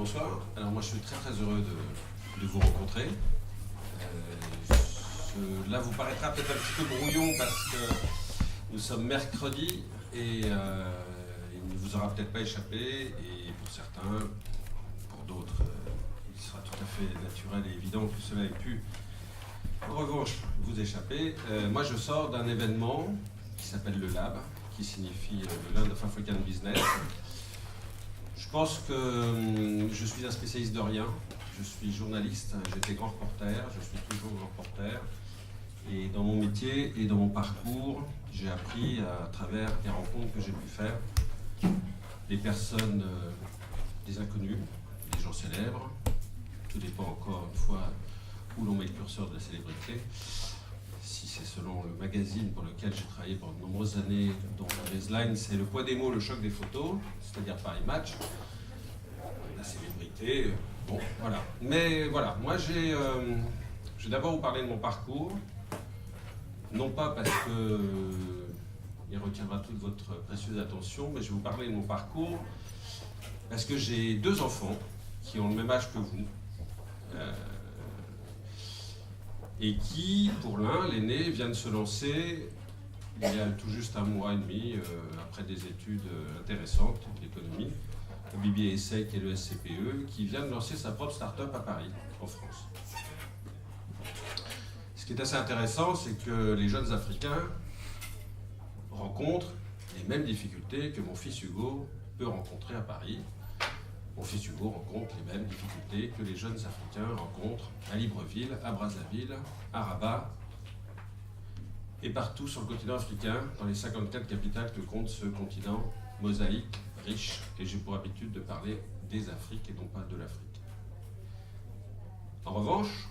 Bonsoir. Alors moi je suis très heureux de vous rencontrer. Là vous paraîtra peut-être un petit peu brouillon parce que nous sommes mercredi et il ne vous aura peut-être pas échappé, et pour certains, pour d'autres, il sera tout à fait naturel et évident que cela ait pu en revanche vous échapper. Moi je sors d'un événement qui s'appelle le LAB, qui signifie le Land of African Business. Je pense que je suis un spécialiste de rien. Je suis journaliste, j'étais grand reporter, je suis toujours grand reporter. Et dans mon métier et dans mon parcours, j'ai appris à travers les rencontres que j'ai pu faire des personnes, des inconnus, des gens célèbres. Tout dépend encore une fois où l'on met le curseur de la célébrité. Si c'est selon le magazine pour lequel j'ai travaillé pendant de nombreuses années, dont la baseline c'est le poids des mots, le choc des photos, c'est-à-dire Paris Match, la célébrité, bon, voilà. Mais voilà, moi je vais d'abord vous parler de mon parcours, non pas parce que il retiendra toute votre précieuse attention, mais je vais vous parler de mon parcours parce que j'ai deux enfants qui ont le même âge que vous. Et qui, pour l'un, l'aîné, vient de se lancer il y a tout juste un mois et demi, après des études intéressantes d'économie, le BBA ESSEC et le SCPE, qui vient de lancer sa propre start-up à Paris, en France. Ce qui est assez intéressant, c'est que les jeunes Africains rencontrent les mêmes difficultés que mon fils Hugo peut rencontrer à Paris. Mon fils Hugo rencontre les mêmes difficultés que les jeunes Africains rencontrent à Libreville, à Brazzaville, à Rabat et partout sur le continent africain, dans les 54 capitales que compte ce continent mosaïque, riche, et j'ai pour habitude de parler des Afriques et non pas de l'Afrique. En revanche,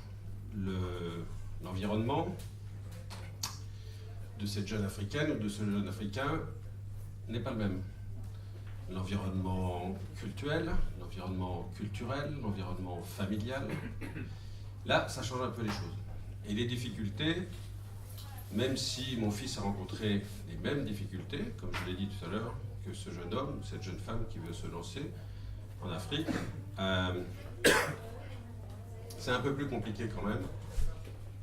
l'environnement de cette jeune Africaine ou de ce jeune Africain n'est pas le même. L'environnement culturel, l'environnement familial. Là, ça change un peu les choses. Et les difficultés, même si mon fils a rencontré les mêmes difficultés, comme je l'ai dit tout à l'heure, que ce jeune homme ou cette jeune femme qui veut se lancer en Afrique, c'est un peu plus compliqué quand même.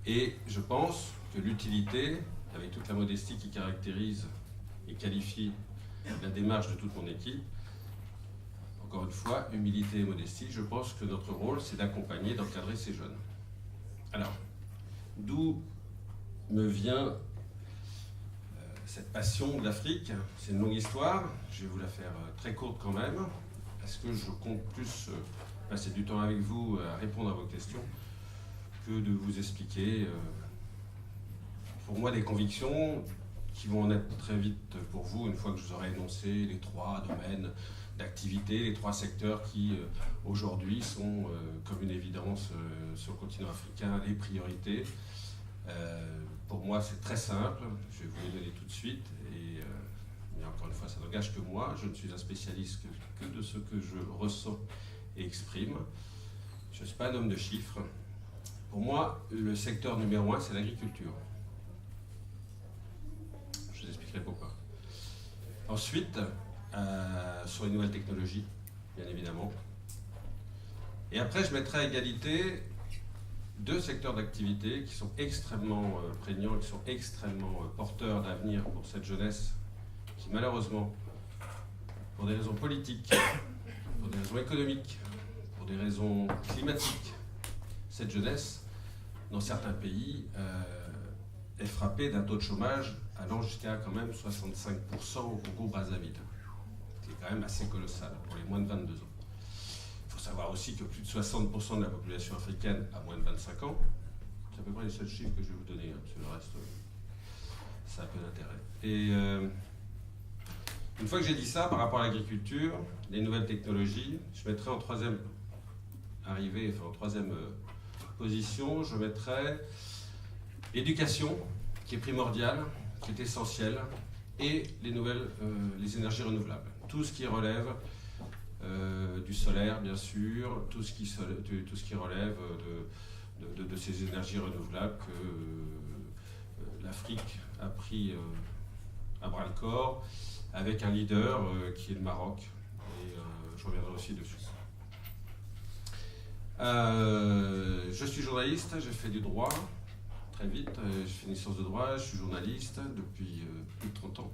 Et je pense que l'utilité, avec toute la modestie qui caractérise et qualifie la démarche de toute mon équipe, encore une fois, humilité et modestie, je pense que notre rôle, c'est d'accompagner, d'encadrer ces jeunes. Alors, d'où me vient cette passion de l'Afrique? C'est une longue histoire, je vais vous la faire très courte quand même, parce que je compte plus passer du temps avec vous à répondre à vos questions que de vous expliquer, pour moi, des convictions qui vont en être très vite pour vous, une fois que je vous aurai énoncé les trois domaines d'activité, les trois secteurs qui, aujourd'hui, sont comme une évidence sur le continent africain, les priorités. Pour moi, c'est très simple, je vais vous les donner tout de suite, mais encore une fois, ça n'engage que moi, je ne suis un spécialiste que de ce que je ressens et exprime. Je ne suis pas un homme de chiffres. Pour moi, le secteur numéro 1, c'est l'agriculture. Je vous expliquerai pourquoi. Ensuite, sur les nouvelles technologies, bien évidemment. Et après, je mettrai à égalité deux secteurs d'activité qui sont extrêmement prégnants, qui sont extrêmement porteurs d'avenir pour cette jeunesse qui, malheureusement, pour des raisons politiques, pour des raisons économiques, pour des raisons climatiques, cette jeunesse, dans certains pays, est frappée d'un taux de chômage allant jusqu'à quand même 65% au Congo-Brazzaville, qui est quand même assez colossal pour les moins de 22 ans. Il faut savoir aussi que plus de 60% de la population africaine a moins de 25 ans. C'est à peu près les seuls chiffres que je vais vous donner, parce que le reste, ça a peu d'intérêt. Et une fois que j'ai dit ça, par rapport à l'agriculture, les nouvelles technologies, je mettrai en troisième position, je mettrai l'éducation, qui est primordiale, qui est essentielle, et les énergies renouvelables. Tout ce qui relève du solaire, bien sûr, tout ce qui relève de ces énergies renouvelables que l'Afrique a pris à bras-le-corps, avec un leader qui est le Maroc, et je reviendrai aussi dessus. Je suis journaliste, j'ai fait du droit très vite. J'ai fait une licence de droit, je suis journaliste depuis plus de 30 ans.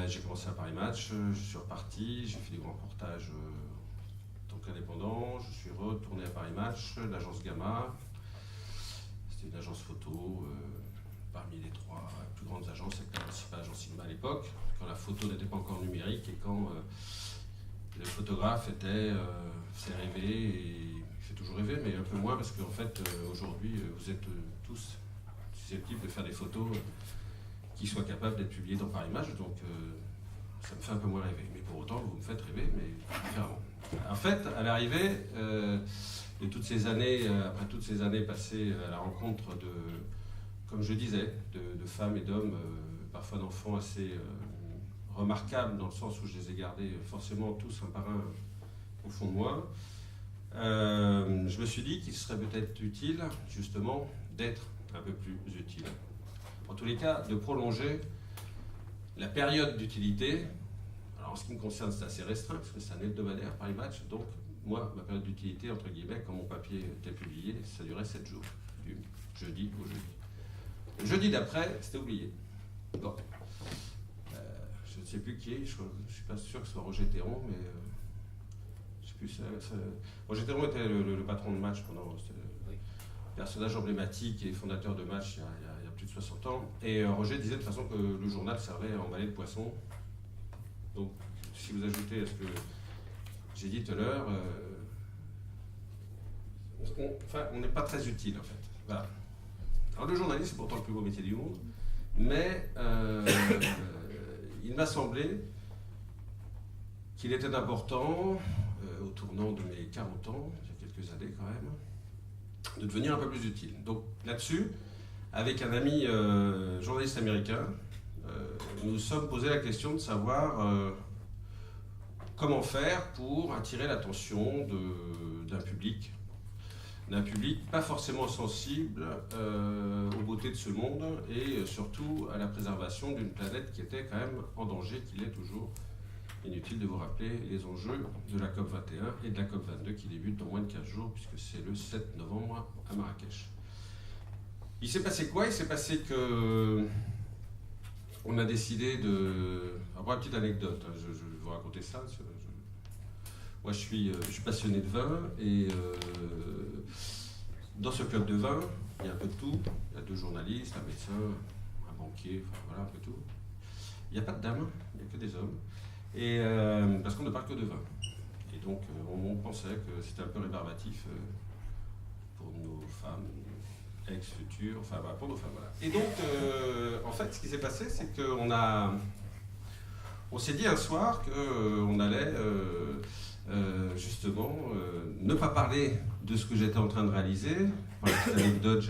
J'ai commencé à Paris Match, je suis reparti, j'ai fait des grands reportages en tant qu'indépendant. Je suis retourné à Paris Match, l'agence Gamma. C'était une agence photo parmi les 3 plus grandes agences avec la principale agence cinéma à l'époque, quand la photo n'était pas encore numérique et quand le photographe faisait rêver, et il fait toujours rêver, mais un peu moins parce qu'en fait aujourd'hui vous êtes tous susceptibles de faire des photos qui soient capables d'être publiées dans Paris Match, donc ça me fait un peu moins rêver. Mais pour autant vous me faites rêver, mais différemment. En fait, à l'arrivée de toutes ces années, après toutes ces années passées à la rencontre de, comme je disais, de femmes et d'hommes, parfois d'enfants assez remarquables, dans le sens où je les ai gardés forcément tous un par un au fond de moi, je me suis dit qu'il serait peut-être utile, justement, d'être un peu plus utile. En tous les cas, de prolonger la période d'utilité. Alors en ce qui me concerne, c'est assez restreint, parce que c'est un hebdomadaire, Paris Match, donc moi, ma période d'utilité, entre guillemets, quand mon papier était publié, ça durait 7 jours, du jeudi au jeudi. Le jeudi d'après, c'était oublié. Bon. Je ne sais plus qui est, je ne suis pas sûr que ce soit Roger Théron, mais je sais plus. Roger Théron était le patron de Match pendant. C'était le personnage emblématique et fondateur de Match il y a plus de 60 ans. Et Roger disait de toute façon que le journal servait à emballer le poisson. Donc, si vous ajoutez à ce que j'ai dit tout à l'heure, on n'est pas très utile en fait. Voilà. Alors le journaliste, c'est pourtant le plus beau métier du monde, mais il m'a semblé qu'il était important, au tournant de mes 40 ans, il y a quelques années quand même, de devenir un peu plus utile. Donc là-dessus, avec un ami journaliste américain, nous nous sommes posé la question de savoir comment faire pour attirer l'attention d'un public pas forcément sensible aux beautés de ce monde et surtout à la préservation d'une planète qui était quand même en danger, qui l'est toujours. Inutile de vous rappeler les enjeux de la COP 21 et de la COP 22 qui débute dans moins de 15 jours puisque c'est le 7 novembre à Marrakech. Il s'est passé quoi? Il s'est passé que on a décidé de... Alors, une petite anecdote, hein, je vais vous raconter ça. Moi, je suis passionné de vin et dans ce club de vin, il y a un peu de tout. Il y a 2 journalistes, un médecin, un banquier, enfin voilà, un peu tout. Il n'y a pas de dames, il n'y a que des hommes. Et parce qu'on ne parle que de vin. Et donc, on pensait que c'était un peu rébarbatif pour nos femmes, ex-futures, enfin bah, pour nos femmes, voilà. Et donc, en fait, ce qui s'est passé, c'est on s'est dit un soir qu'on allait justement ne pas parler de ce que j'étais en train de réaliser. Pour la petite anecdote,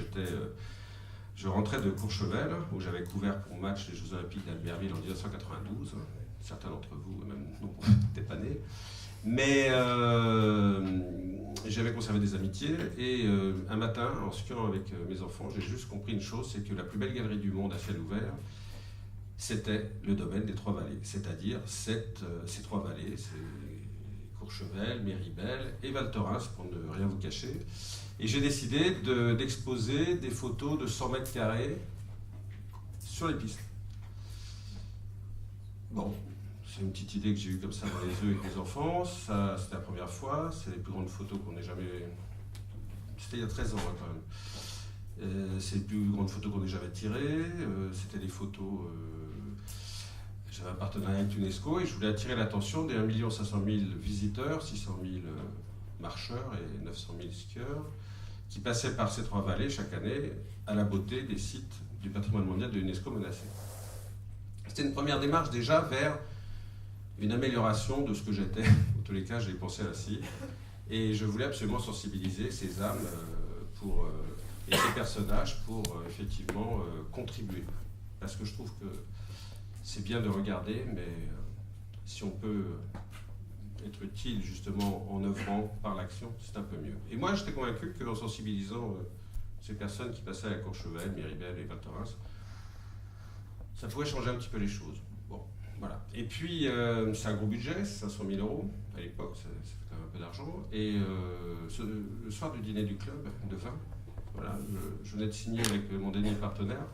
je rentrais de Courchevel, où j'avais couvert pour Match les Jeux Olympiques d'Albertville en 1992. Certains d'entre vous, même non, peut-être pas nés. Mais j'avais conservé des amitiés et un matin, en skiant avec mes enfants, j'ai juste compris une chose, c'est que la plus belle galerie du monde à ciel ouvert, c'était le domaine des 3 vallées, c'est-à-dire ces 3 vallées, c'est Courchevel, Méribel et Val Thorens, pour ne rien vous cacher. Et j'ai décidé d'exposer des photos de 100 mètres carrés sur les pistes. Bon, c'est une petite idée que j'ai eue comme ça dans les œufs avec mes enfants. Ça, c'était la première fois. C'est les plus grandes photos qu'on ait jamais... C'était il y a 13 ans hein, quand même. C'est les plus grandes photos qu'on ait jamais tirées. C'était des photos... J'avais un partenariat avec l'UNESCO et je voulais attirer l'attention des 1 500 000 visiteurs, 600 000 marcheurs et 900 000 skieurs qui passaient par ces 3 vallées chaque année à la beauté des sites du patrimoine mondial de l'UNESCO menacés. C'était une première démarche déjà vers une amélioration de ce que j'étais. En tous les cas, j'ai pensé ainsi. Et je voulais absolument sensibiliser ces âmes et ces personnages pour effectivement contribuer. Parce que je trouve que c'est bien de regarder, mais si on peut être utile justement en œuvrant par l'action, c'est un peu mieux. Et moi, j'étais convaincu qu'en sensibilisant ces personnes qui passaient à Courchevel, Méribel et Val Thorens, ça pouvait changer un petit peu les choses. Bon, Voilà. Et puis, c'est un gros budget, 500 000 € à l'époque, ça fait quand même un peu d'argent. Et le soir du dîner du club de vin, voilà, je venais de signer avec mon dernier partenaire,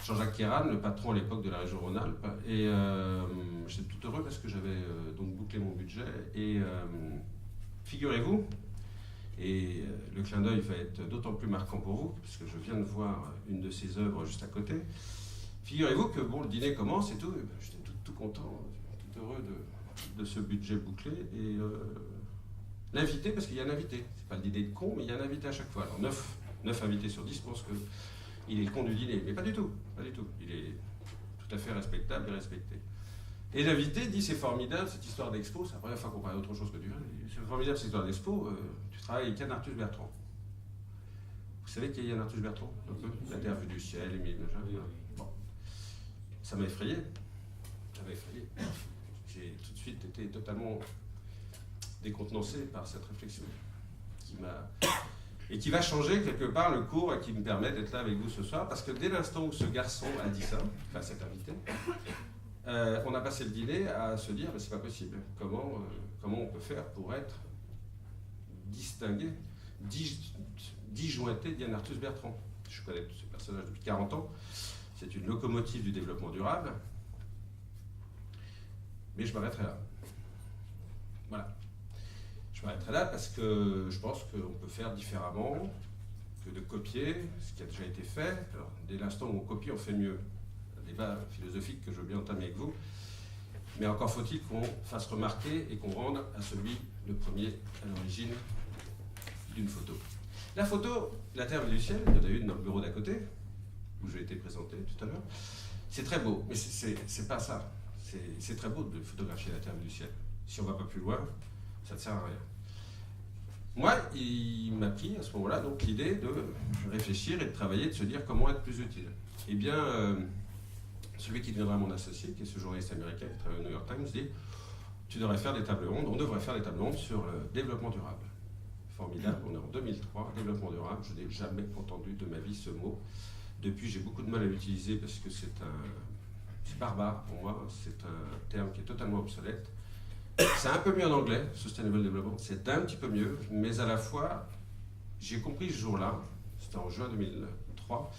Jean-Jacques Kéran, le patron à l'époque de la région Rhône-Alpes. Et j'étais tout heureux parce que j'avais donc bouclé mon budget. Et figurez-vous, et le clin d'œil va être d'autant plus marquant pour vous, puisque je viens de voir une de ses œuvres juste à côté. Figurez-vous que bon, le dîner commence et tout, et ben, j'étais tout content, tout heureux de ce budget bouclé. Et l'invité, parce qu'il y a un invité, c'est pas le dîner de con, mais il y a un invité à chaque fois. Alors 9 invités sur 10 pensent qu'il est le con du dîner, mais pas du tout, pas du tout. Il est tout à fait respectable et respecté. Et l'invité dit c'est formidable cette histoire d'expo, c'est la première fois qu'on parle d'autre chose que du vin. C'est formidable cette histoire d'expo, tu travailles avec Yann Arthus Bertrand. Vous savez qui est Yann Arthus Bertrand? Un peu La Terre vue du ciel, Émile Nogin. Bon. Ça m'a effrayé. Ça m'a effrayé. J'ai tout de suite été totalement décontenancé par cette réflexion qui va changer quelque part le cours et qui me permet d'être là avec vous ce soir, parce que dès l'instant où ce garçon a dit ça, enfin cet invité, on a passé le dîner à se dire, mais c'est pas possible, comment on peut faire pour être distingué, disjointé d'Yann Arthus Bertrand. Je connais tous ces personnages depuis 40 ans, c'est une locomotive du développement durable, mais je m'arrêterai là. Voilà. Je m'arrêterai là parce que je pense qu'on peut faire différemment que de copier ce qui a déjà été fait. Alors, dès l'instant où on copie, on fait mieux. Un débat philosophique que je veux bien entamer avec vous. Mais encore faut-il qu'on fasse remarquer et qu'on rende à celui le premier à l'origine d'une photo. La photo, la Terre du ciel, il y en a une dans le bureau d'à côté, où j'ai été présenté tout à l'heure. C'est très beau, mais c'est pas ça. C'est très beau de photographier la Terre du ciel. Si on ne va pas plus loin, ça ne sert à rien. Moi, il m'a pris à ce moment-là donc l'idée de réfléchir et de travailler, de se dire comment être plus utile. Eh bien, celui qui deviendra mon associé, qui est ce journaliste américain qui travaille au New York Times, dit tu devrais faire des tables rondes, on devrait faire des tables rondes sur le développement durable. Formidable, on est en 2003, développement durable, je n'ai jamais entendu de ma vie ce mot. Depuis, j'ai beaucoup de mal à l'utiliser parce que c'est barbare pour moi, c'est un terme qui est totalement obsolète. C'est un peu mieux en anglais, Sustainable Development, c'est un petit peu mieux, mais à la fois, j'ai compris ce jour-là, c'était en juin 2003,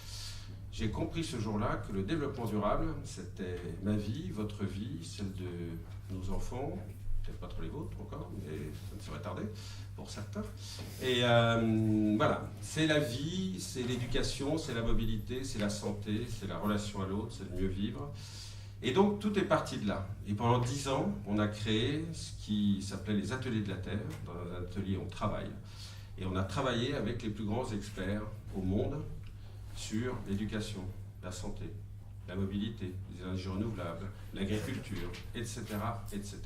j'ai compris ce jour-là que le développement durable, c'était ma vie, votre vie, celle de nos enfants, peut-être pas trop les vôtres encore, mais ça ne saurait tarder pour certains. Et voilà, c'est la vie, c'est l'éducation, c'est la mobilité, c'est la santé, c'est la relation à l'autre, c'est le mieux vivre. Et donc, tout est parti de là. Et pendant 10 ans, on a créé ce qui s'appelait les Ateliers de la Terre. Dans un atelier, on travaille. Et on a travaillé avec les plus grands experts au monde sur l'éducation, la santé, la mobilité, les énergies renouvelables, l'agriculture, etc., etc.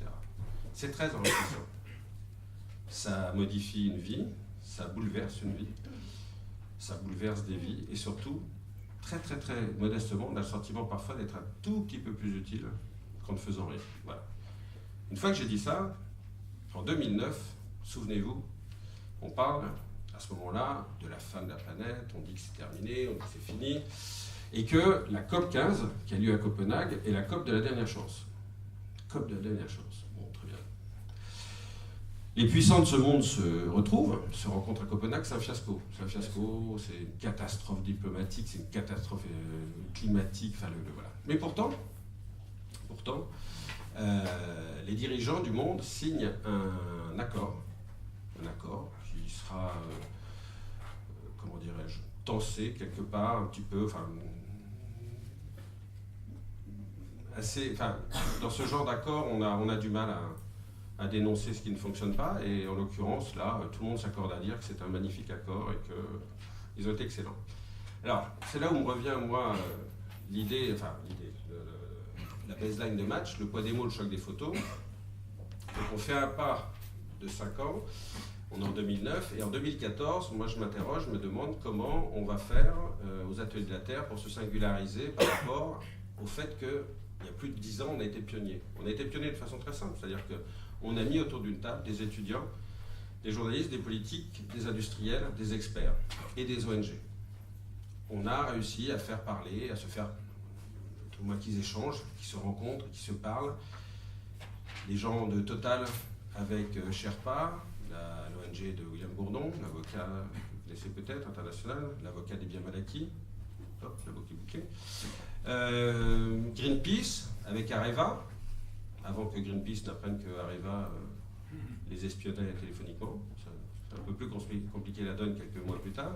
C'est très enrichissant. Ça modifie une vie, ça bouleverse une vie, ça bouleverse des vies, et surtout, très modestement, on a le sentiment parfois d'être un tout petit peu plus utile qu'en ne faisant rien. Voilà. Une fois que j'ai dit ça, en 2009, souvenez-vous, on parle à ce moment-là de la fin de la planète, on dit que c'est terminé, on dit que c'est fini, et que la COP 15, qui a lieu à Copenhague, est la COP de la dernière chance. COP de la dernière chance. Bon, très bien. Les puissants de ce monde se retrouvent, se rencontrent à Copenhague, c'est un fiasco. C'est un fiasco, c'est une catastrophe diplomatique, c'est une catastrophe climatique, enfin voilà. Mais pourtant, les dirigeants du monde signent un accord qui sera, comment dirais-je, tensé quelque part, un petit peu, dans ce genre d'accord, on a du mal à dénoncer ce qui ne fonctionne pas, et en l'occurrence, là, tout le monde s'accorde à dire que c'est un magnifique accord et qu'ils ont été excellents. Alors, c'est là où me revient, moi, la baseline de match, le poids des mots, le choc des photos. Donc on fait un pas de 5 ans, on est en 2009, et en 2014, moi je m'interroge, je me demande comment on va faire aux Ateliers de la Terre pour se singulariser par rapport au fait qu'il y a plus de 10 ans, on a été pionniers. On a été pionniers de façon très simple, c'est-à-dire qu'on a mis autour d'une table des étudiants, des journalistes, des politiques, des industriels, des experts et des ONG. On a réussi à faire parler, à se faire au moins qu'ils échangent, qu'ils se rencontrent, qu'ils se parlent. Les gens de Total avec Sherpa, l'ONG de William Gourdon, l'avocat, vous connaissez peut-être, international, l'avocat des biens mal acquis, l'avocat bouquet. Greenpeace avec Areva, avant que Greenpeace n'apprenne que Areva les espionnait téléphoniquement. C'est un peu plus compliqué la donne quelques mois plus tard.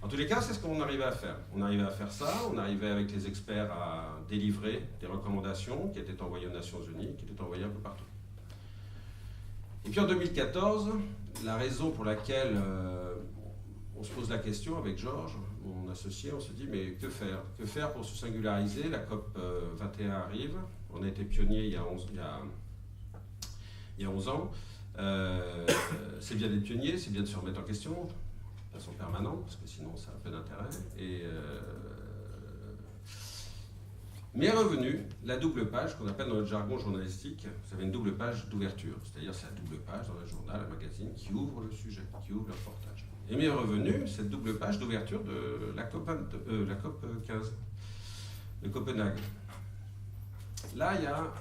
En tous les cas, c'est ce qu'on arrivait à faire. On arrivait à faire ça, on arrivait avec les experts à délivrer des recommandations qui étaient envoyées aux Nations Unies, qui étaient envoyées un peu partout. Et puis en 2014, la raison pour laquelle on se pose la question avec Georges, mon associé, on se dit mais que faire? Que faire pour se singulariser? La COP 21 arrive, on a été pionnier il y a 11 ans. C'est bien d'être pionnier, c'est bien de se remettre en question, de façon permanente, parce que sinon ça a un peu d'intérêt. Mais est revenue la double page qu'on appelle dans notre jargon journalistique, vous savez, une double page d'ouverture, c'est-à-dire c'est la double page dans le journal, un magazine qui ouvre le sujet, qui ouvre le reportage. Et m'est revenue cette double page d'ouverture de la COP 15 de Copenhague. Là, il y a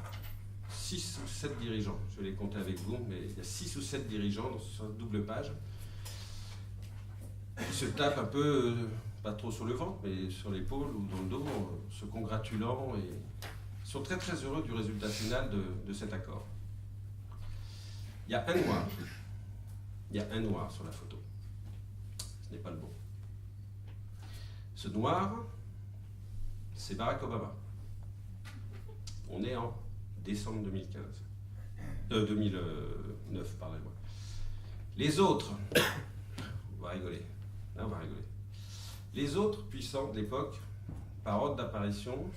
6 ou 7 dirigeants, je vais les compter avec vous, mais il y a 6 ou 7 dirigeants dans cette double page qui se tapent un peu, pas trop sur le ventre, mais sur l'épaule ou dans le dos, se congratulant et sont très très heureux du résultat final de cet accord. Il y a un noir. Il y a un noir sur la photo. Ce n'est pas le bon. Ce noir, c'est Barack Obama. On est en décembre 2015. 2009, pardonnez-moi. Les autres, on va rigoler. Là, on va rigoler. Les autres puissants de l'époque, par ordre d'apparition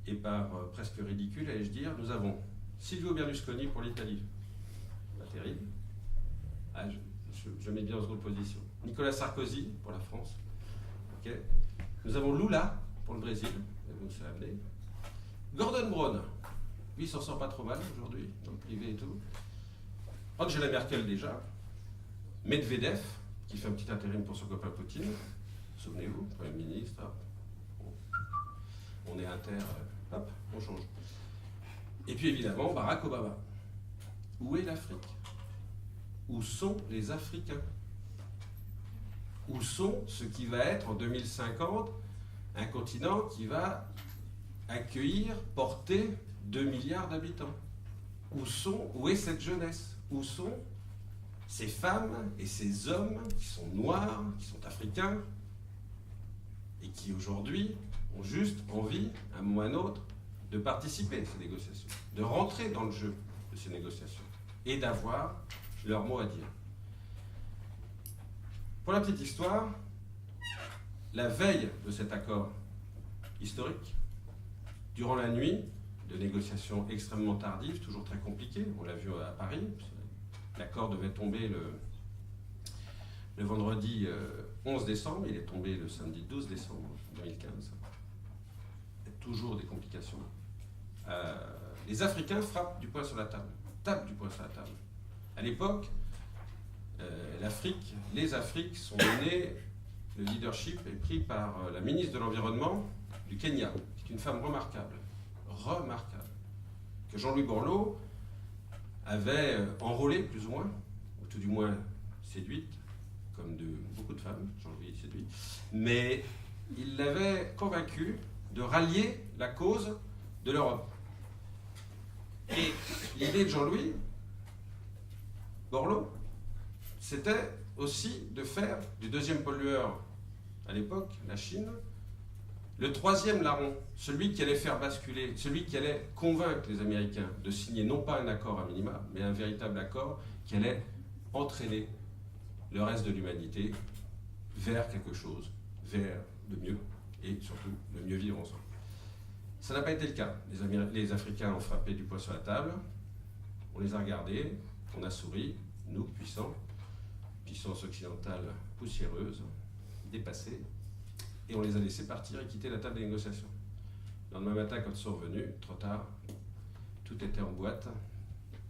et par presque ridicule, allais-je dire, nous avons Silvio Berlusconi pour l'Italie. Pas terrible. Ah, je mets bien en seconde position. Nicolas Sarkozy pour la France. Okay. Nous avons Lula pour le Brésil. Donc c'est amené. Gordon Brown. Lui, il s'en sort pas trop mal aujourd'hui, dans le privé et tout. Angela Merkel déjà. Medvedev, qui fait un petit intérim pour son copain Poutine. Souvenez-vous, Premier ministre. On est inter, hop, on change. Et puis évidemment, Barack Obama. Où est l'Afrique? Où sont les Africains? Où sont ce qui va être en 2050 un continent qui va accueillir, porter 2 milliards d'habitants? Où est cette jeunesse? Où sont ces femmes et ces hommes qui sont noirs, qui sont africains et qui aujourd'hui ont juste envie, à un moment ou à un autre, de participer à ces négociations, de rentrer dans le jeu de ces négociations et d'avoir leur mot à dire. Pour la petite histoire, la veille de cet accord historique, durant la nuit de négociations extrêmement tardives, toujours très compliquées, on l'a vu à Paris, l'accord devait tomber le vendredi 11 décembre, il est tombé le samedi 12 décembre 2015. Il y a toujours des complications. Les Africains frappent du poing sur la table, tapent du poing sur la table. À l'époque, les Afriques sont menées, le leadership est pris par la ministre de l'Environnement du Kenya, qui est une femme remarquable, que Jean-Louis Borloo avait enrôlée plus ou moins, ou tout du moins séduite, comme de beaucoup de femmes, Jean-Louis est séduit, mais il l'avait convaincue de rallier la cause de l'Europe. Et l'idée de Jean-Louis Borloo, c'était aussi de faire du deuxième pollueur à l'époque, la Chine, le troisième larron, celui qui allait faire basculer, celui qui allait convaincre les Américains de signer non pas un accord à minima, mais un véritable accord qui allait entraîner le reste de l'humanité vers quelque chose, vers le mieux, et surtout le mieux vivre ensemble. Ça n'a pas été le cas. Les Africains ont frappé du poing sur la table, on les a regardés, on a souri, nous, puissance occidentale poussiéreuse, dépassée, et on les a laissés partir et quitter la table des négociations. Le lendemain matin, quand ils sont revenus, trop tard, tout était en boîte,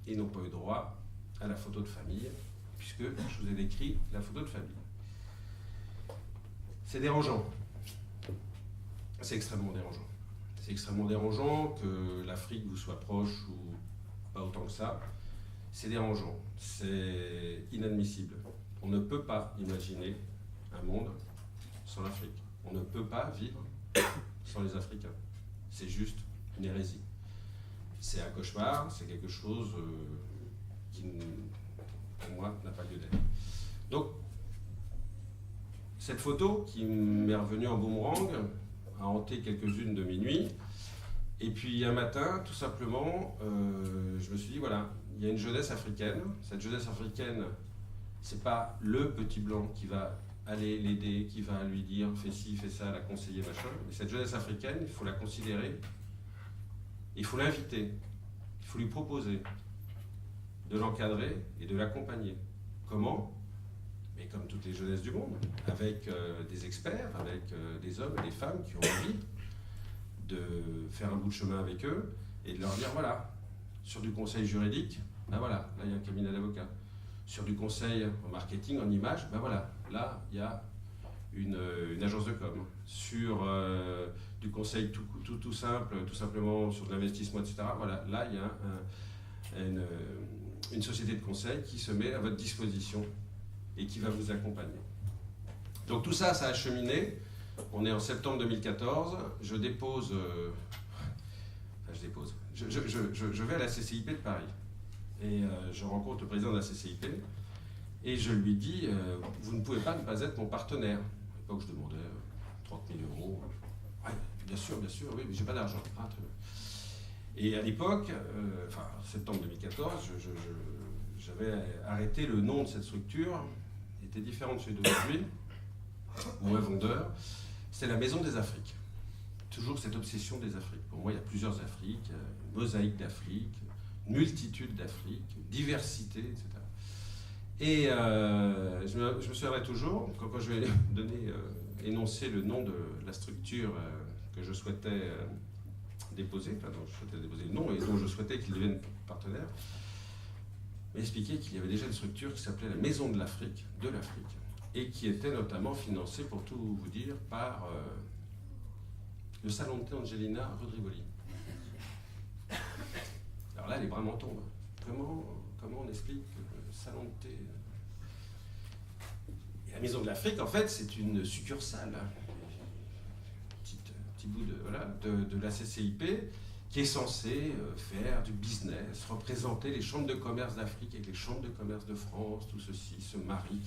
et ils n'ont pas eu droit à la photo de famille, puisque je vous ai décrit la photo de famille. C'est dérangeant. C'est extrêmement dérangeant. c'est extrêmement dérangeant que l'Afrique vous soit proche ou pas autant que ça. C'est dérangeant, c'est inadmissible. On ne peut pas imaginer un monde sans l'Afrique. On ne peut pas vivre sans les Africains. C'est juste une hérésie. C'est un cauchemar, c'est quelque chose qui, pour moi, n'a pas lieu d'être. Donc, cette photo qui m'est revenue en boomerang a hanté quelques-unes de mes nuits. Et puis un matin, tout simplement, je me suis dit, voilà, il y a une jeunesse africaine. Cette jeunesse africaine, c'est pas le petit blanc qui va aller l'aider, qui va lui dire fais ci, fais ça, la conseiller, machin. Mais cette jeunesse africaine, il faut la considérer, il faut l'inviter, il faut lui proposer de l'encadrer et de l'accompagner. Comment ? Mais comme toutes les jeunesses du monde, avec des experts, avec des hommes et des femmes qui ont envie de faire un bout de chemin avec eux et de leur dire voilà, sur du conseil juridique, ben voilà, là il y a un cabinet d'avocats. Sur du conseil en marketing, en image, ben voilà, là il y a une agence de com. Sur du conseil tout simple, tout simplement sur de l'investissement, etc. Voilà, là il y a une société de conseil qui se met à votre disposition et qui va vous accompagner. Donc tout ça, ça a cheminé. On est en septembre 2014. Je vais à la CCIP de Paris. Et je rencontre le président de la CCIP. Et je lui dis, vous ne pouvez pas ne pas être mon partenaire. À l'époque, je demandais 30 000 euros. Ouais, bien sûr, oui, mais j'ai pas d'argent. Ah, très bien. Et à l'époque, septembre 2014, j'avais arrêté le nom de cette structure. Il était différent de celui d'aujourd'hui, moins vendeur. C'est la Maison des Afriques. Toujours cette obsession des Afriques. Pour moi, il y a plusieurs Afriques, une mosaïque d'Afrique, une multitude d'Afriques, diversité, etc. Et je me souviendrai toujours, quand je vais énoncer le nom de la structure que je souhaitais déposer, dont je souhaitais déposer le nom et dont je souhaitais qu'il devienne partenaire, m'expliquer qu'il y avait déjà une structure qui s'appelait la Maison de l'Afrique, et qui était notamment financée, pour tout vous dire, par le salon de thé Angelina rue de Rivoli. Alors là, les bras m'en tombent. Comment on explique le salon de thé? Et la Maison de l'Afrique, en fait, c'est une succursale, petit bout de la CCIP, qui est censée faire du business, représenter les chambres de commerce d'Afrique avec les chambres de commerce de France, tout ceci se marie,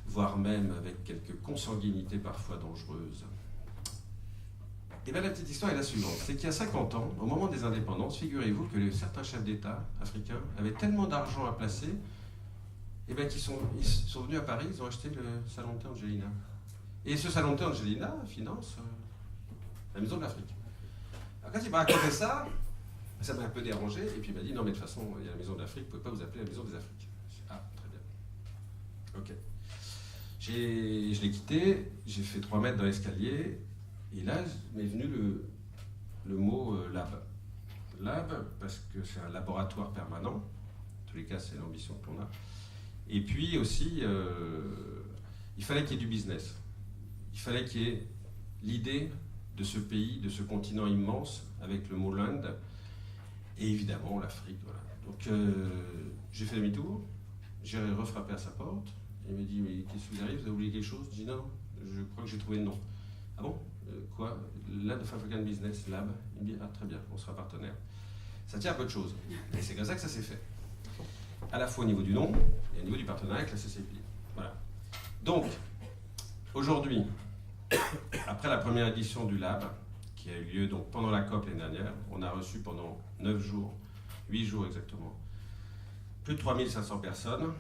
voire même avec quelques consanguinités parfois dangereuses. Et bien la petite histoire est la suivante, c'est qu'il y a 50 ans, au moment des indépendances, figurez-vous que certains chefs d'État africains avaient tellement d'argent à placer, et bien qu'ils sont venus à Paris, ils ont acheté le salon de thé Angelina. Et ce salon de thé Angelina finance la Maison de l'Afrique. Alors quand il m'a raconté ça m'a un peu dérangé, et puis il m'a dit non mais de toute façon, il y a la Maison de l'Afrique, vous ne pouvez pas vous appeler la Maison des Afriques. Ah, très bien. Ok. Je l'ai quitté, j'ai fait 3 mètres dans l'escalier, et là m'est venu le mot lab. Lab, parce que c'est un laboratoire permanent, en tous les cas c'est l'ambition que l'on a. Et puis aussi, il fallait qu'il y ait du business. Il fallait qu'il y ait l'idée de ce pays, de ce continent immense, avec le mot land, et évidemment l'Afrique. Voilà. Donc j'ai fait demi-tour, j'ai refrappé à sa porte, il m'a dit mais qu'est-ce qui vous arrive, vous avez oublié quelque chose? Je dis non, je crois que j'ai trouvé le nom. Ah bon? Quoi? Lab of African Business, Lab. Il me dit ah très bien, on sera partenaire. Ça tient à peu de choses, et c'est comme ça que ça s'est fait. À la fois au niveau du nom et au niveau du partenariat avec la CCP. Voilà. Donc, aujourd'hui, après la première édition du Lab, qui a eu lieu donc pendant la COP l'année dernière, on a reçu pendant 9 jours, 8 jours exactement, plus de 3500 personnes.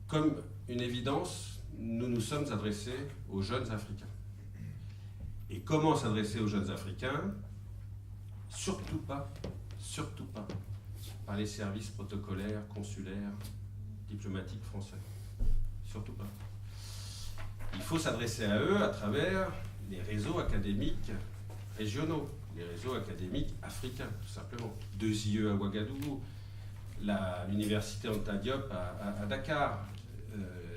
Comme une évidence, nous nous sommes adressés aux jeunes Africains. Et comment s'adresser aux jeunes Africains? Surtout pas par les services protocolaires, consulaires, diplomatiques français. Surtout pas. Il faut s'adresser à eux à travers les réseaux académiques régionaux, les réseaux académiques africains, tout simplement. 2IE à Ouagadougou, l'université Anta Diop à Dakar,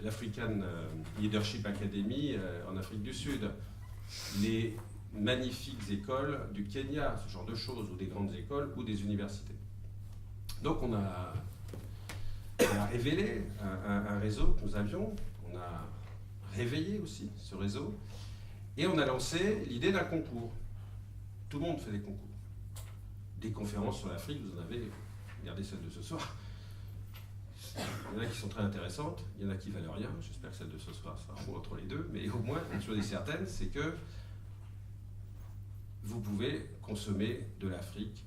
l'African Leadership Academy en Afrique du Sud, les magnifiques écoles du Kenya, ce genre de choses, ou des grandes écoles, ou des universités. Donc on a révélé un réseau que nous avions, on a réveillé aussi ce réseau, et on a lancé l'idée d'un concours. Tout le monde fait des concours. Des conférences sur l'Afrique, vous en avez, regardez celle de ce soir. Il y en a qui sont très intéressantes, il y en a qui valent rien. J'espère que celle de ce soir sera fou entre les deux, mais au moins, une chose est certaine, c'est que vous pouvez consommer de l'Afrique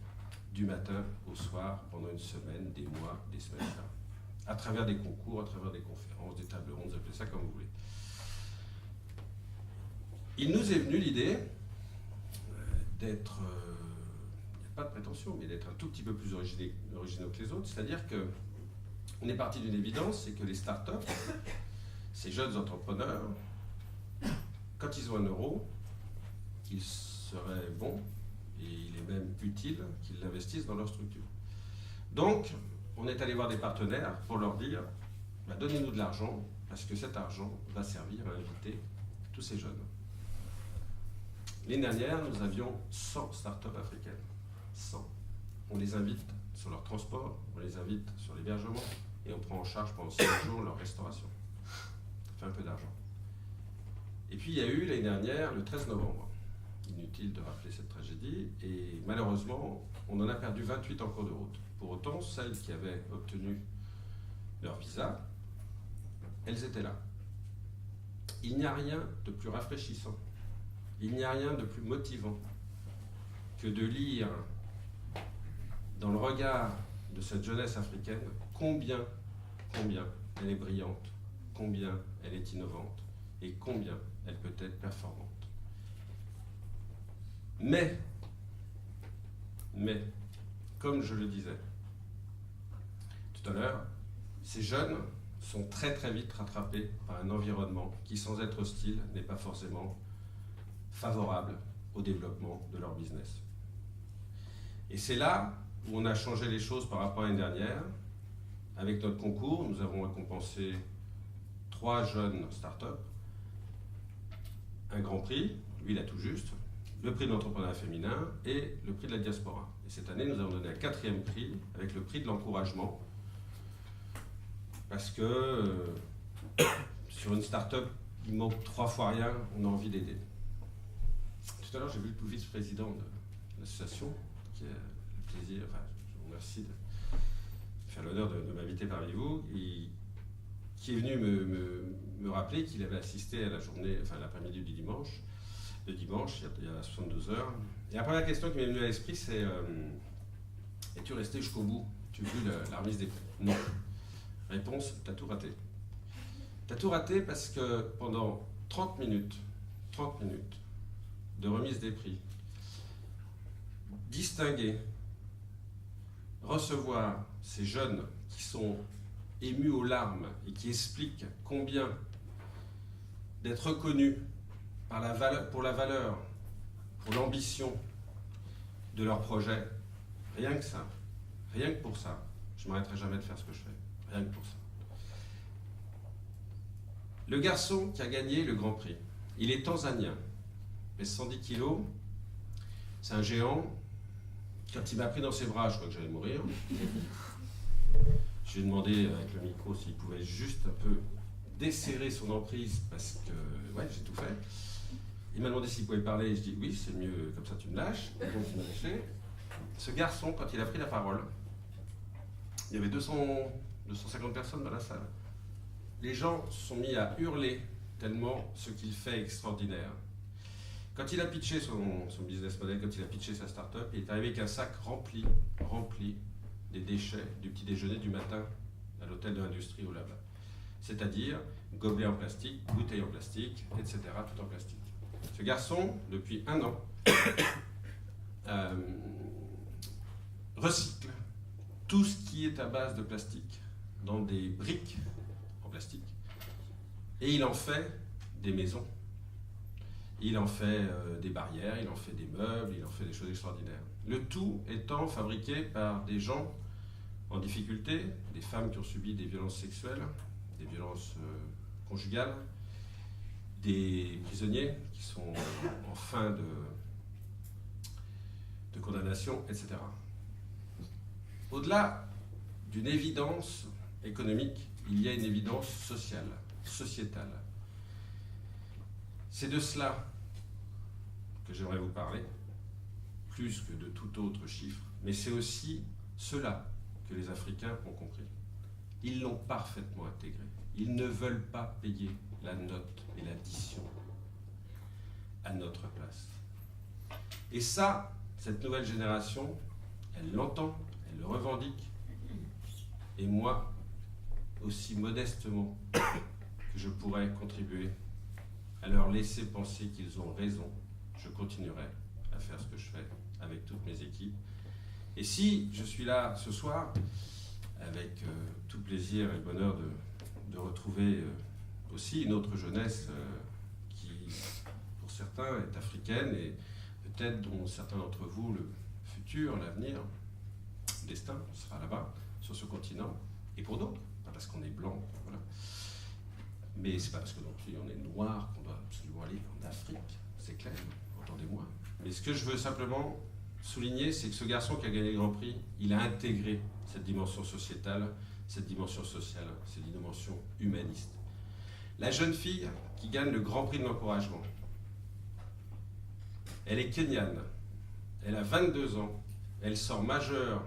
du matin au soir pendant une semaine, des mois, des semaines, à travers des concours, à travers des conférences, des tables rondes, vous appelez ça comme vous voulez. Il nous est venu l'idée d'être, il n'y a pas de prétention, mais d'être un tout petit peu plus originaux que les autres, c'est-à-dire que on est parti d'une évidence, c'est que les startups, ces jeunes entrepreneurs, quand ils ont 1 euro, il serait bon, et il est même utile, qu'ils l'investissent dans leur structure. Donc, on est allé voir des partenaires pour leur dire, bah, donnez-nous de l'argent, parce que cet argent va servir à inviter tous ces jeunes. L'année dernière, nous avions 100 startups africaines. 100. On les invite sur leur transport, on les invite sur l'hébergement, et on prend en charge pendant 5 jours leur restauration. Ça fait un peu d'argent. Et puis il y a eu l'année dernière, le 13 novembre. Inutile de rappeler cette tragédie, et malheureusement, on en a perdu 28 en cours de route. Pour autant, celles qui avaient obtenu leur visa, elles étaient là. Il n'y a rien de plus rafraîchissant, il n'y a rien de plus motivant que de lire dans le regard de cette jeunesse africaine combien elle est brillante, combien elle est innovante et combien elle peut être performante. Mais, comme je le disais tout à l'heure, ces jeunes sont très très vite rattrapés par un environnement qui, sans être hostile, n'est pas forcément favorable au développement de leur business. Et c'est là où on a changé les choses par rapport à l'année dernière. Avec notre concours, nous avons récompensé 3 jeunes startups, un grand prix, lui il a tout juste, le prix de l'entrepreneuriat féminin et le prix de la diaspora. Et cette année, nous avons donné un 4e prix avec le prix de l'encouragement, parce que sur une start-up, il manque 3 fois rien, on a envie d'aider. Tout à l'heure, j'ai vu le vice-président de l'association, qui a le plaisir, enfin, je vous remercie de faire l'honneur de m'inviter parmi vous, et qui est venu me rappeler qu'il avait assisté à la journée, enfin l'après-midi du dimanche, il y a 62 heures. Et la première question qui m'est venue à l'esprit, c'est es-tu resté jusqu'au bout? Tu as vu la remise des prix? Non. Réponse, t'as tout raté. T'as tout raté parce que pendant 30 minutes de remise des prix, distinguer, recevoir ces jeunes qui sont émus aux larmes et qui expliquent combien d'être reconnus pour la valeur, pour l'ambition de leur projet, rien que ça, rien que pour ça, je ne m'arrêterai jamais de faire ce que je fais, rien que pour ça. Le garçon qui a gagné le Grand Prix, il est tanzanien, pèse 110 kilos, c'est un géant. Quand il m'a pris dans ses bras, je crois que j'allais mourir. Je lui ai demandé avec le micro s'il pouvait juste un peu desserrer son emprise parce que, ouais, j'ai tout fait. Il m'a demandé s'il pouvait parler, je dis oui, c'est mieux, comme ça tu me lâches. Donc il m'a lâché. Ce garçon, quand il a pris la parole, il y avait 250 personnes dans la salle. Les gens se sont mis à hurler tellement ce qu'il fait est extraordinaire. Quand il a pitché son business model, quand il a pitché sa start-up, il est arrivé avec un sac rempli des déchets du petit déjeuner du matin à l'hôtel de l'industrie au Lab. C'est-à-dire gobelets en plastique, bouteilles en plastique, etc., tout en plastique. Ce garçon, depuis 1 an, recycle tout ce qui est à base de plastique dans des briques en plastique et il en fait des maisons. Il en fait des barrières, il en fait des meubles, il en fait des choses extraordinaires. Le tout étant fabriqué par des gens en difficulté, des femmes qui ont subi des violences sexuelles, des violences conjugales, des prisonniers qui sont en fin de condamnation, etc. Au-delà d'une évidence économique, il y a une évidence sociale, sociétale. C'est de cela que j'aimerais vous parler, plus que de tout autre chiffre, mais c'est aussi cela que les Africains ont compris. Ils l'ont parfaitement intégré. Ils ne veulent pas payer la note et l'addition à notre place. Et ça, cette nouvelle génération, elle l'entend, elle le revendique. Et moi, aussi modestement que je pourrais contribuer à leur laisser penser qu'ils ont raison, je continuerai à faire ce que je fais avec toutes mes équipes. Et si je suis là ce soir, avec tout plaisir et le bonheur de retrouver aussi une autre jeunesse qui, pour certains, est africaine et peut-être dont certains d'entre vous, le futur, l'avenir, le destin sera là-bas, sur ce continent, et pour d'autres, pas parce qu'on est blanc, voilà. Mais c'est pas parce que non plus on est noir qu'on doit absolument aller en Afrique, c'est clair, entendez-moi. Mais ce que je veux simplement souligner, c'est que ce garçon qui a gagné le Grand Prix, il a intégré cette dimension sociétale, cette dimension sociale, cette dimension humaniste. La jeune fille qui gagne le Grand Prix de l'encouragement, elle est kenyane, elle a 22 ans, elle sort majeure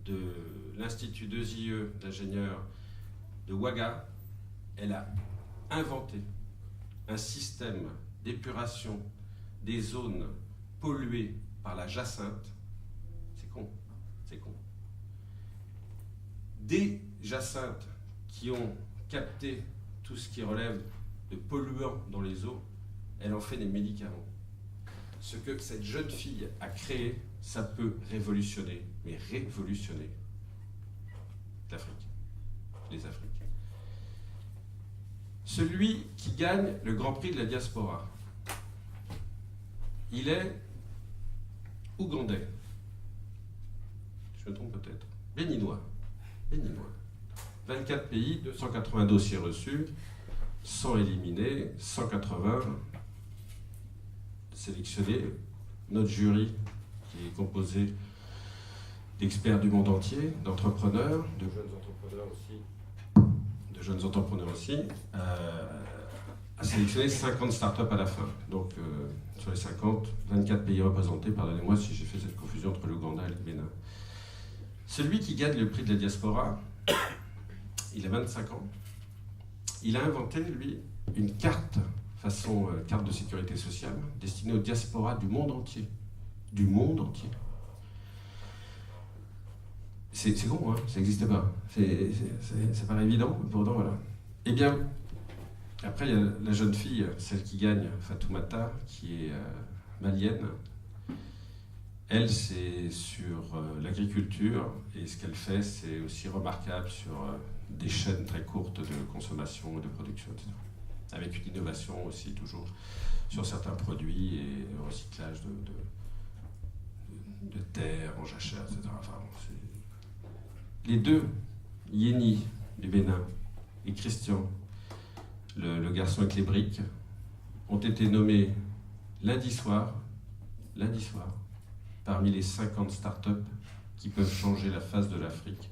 de l'Institut 2IE d'ingénieurs de Ouaga. Elle a inventé un système d'épuration des zones polluées par la jacinthe. C'est con, c'est con. Des jacinthes qui ont capté tout ce qui relève de polluants dans les eaux, elle en fait des médicaments. Ce que cette jeune fille a créé, ça peut révolutionner, mais révolutionner l'Afrique, les Afriques. Celui qui gagne le Grand Prix de la diaspora, il est ougandais. Je me trompe peut-être. Béninois. 24 pays, 280 dossiers reçus, 100 éliminés, 180 sélectionnés. Notre jury, qui est composé d'experts du monde entier, d'entrepreneurs, de jeunes entrepreneurs aussi, a sélectionné 50 startups à la fin. Donc, sur les 50, 24 pays représentés, pardonnez-moi si j'ai fait cette confusion entre l'Ouganda et le Bénin. Celui qui gagne le prix de la diaspora, il a 25 ans. Il a inventé, lui, une carte, façon carte de sécurité sociale, destinée aux diasporas du monde entier. Du monde entier. C'est con, hein, ça n'existait pas. Ça paraît évident, mais pourtant, voilà. Eh bien, après, il y a la jeune fille, celle qui gagne, Fatoumata, qui est malienne. Elle, c'est sur l'agriculture, et ce qu'elle fait, c'est aussi remarquable sur des chaînes très courtes de consommation et de production, etc. Avec une innovation aussi, toujours, sur certains produits et le recyclage de terre en jachère, etc. Enfin, les deux, Yéni du Bénin et Christian, le garçon avec les briques, ont été nommés lundi soir, parmi les 50 startups qui peuvent changer la face de l'Afrique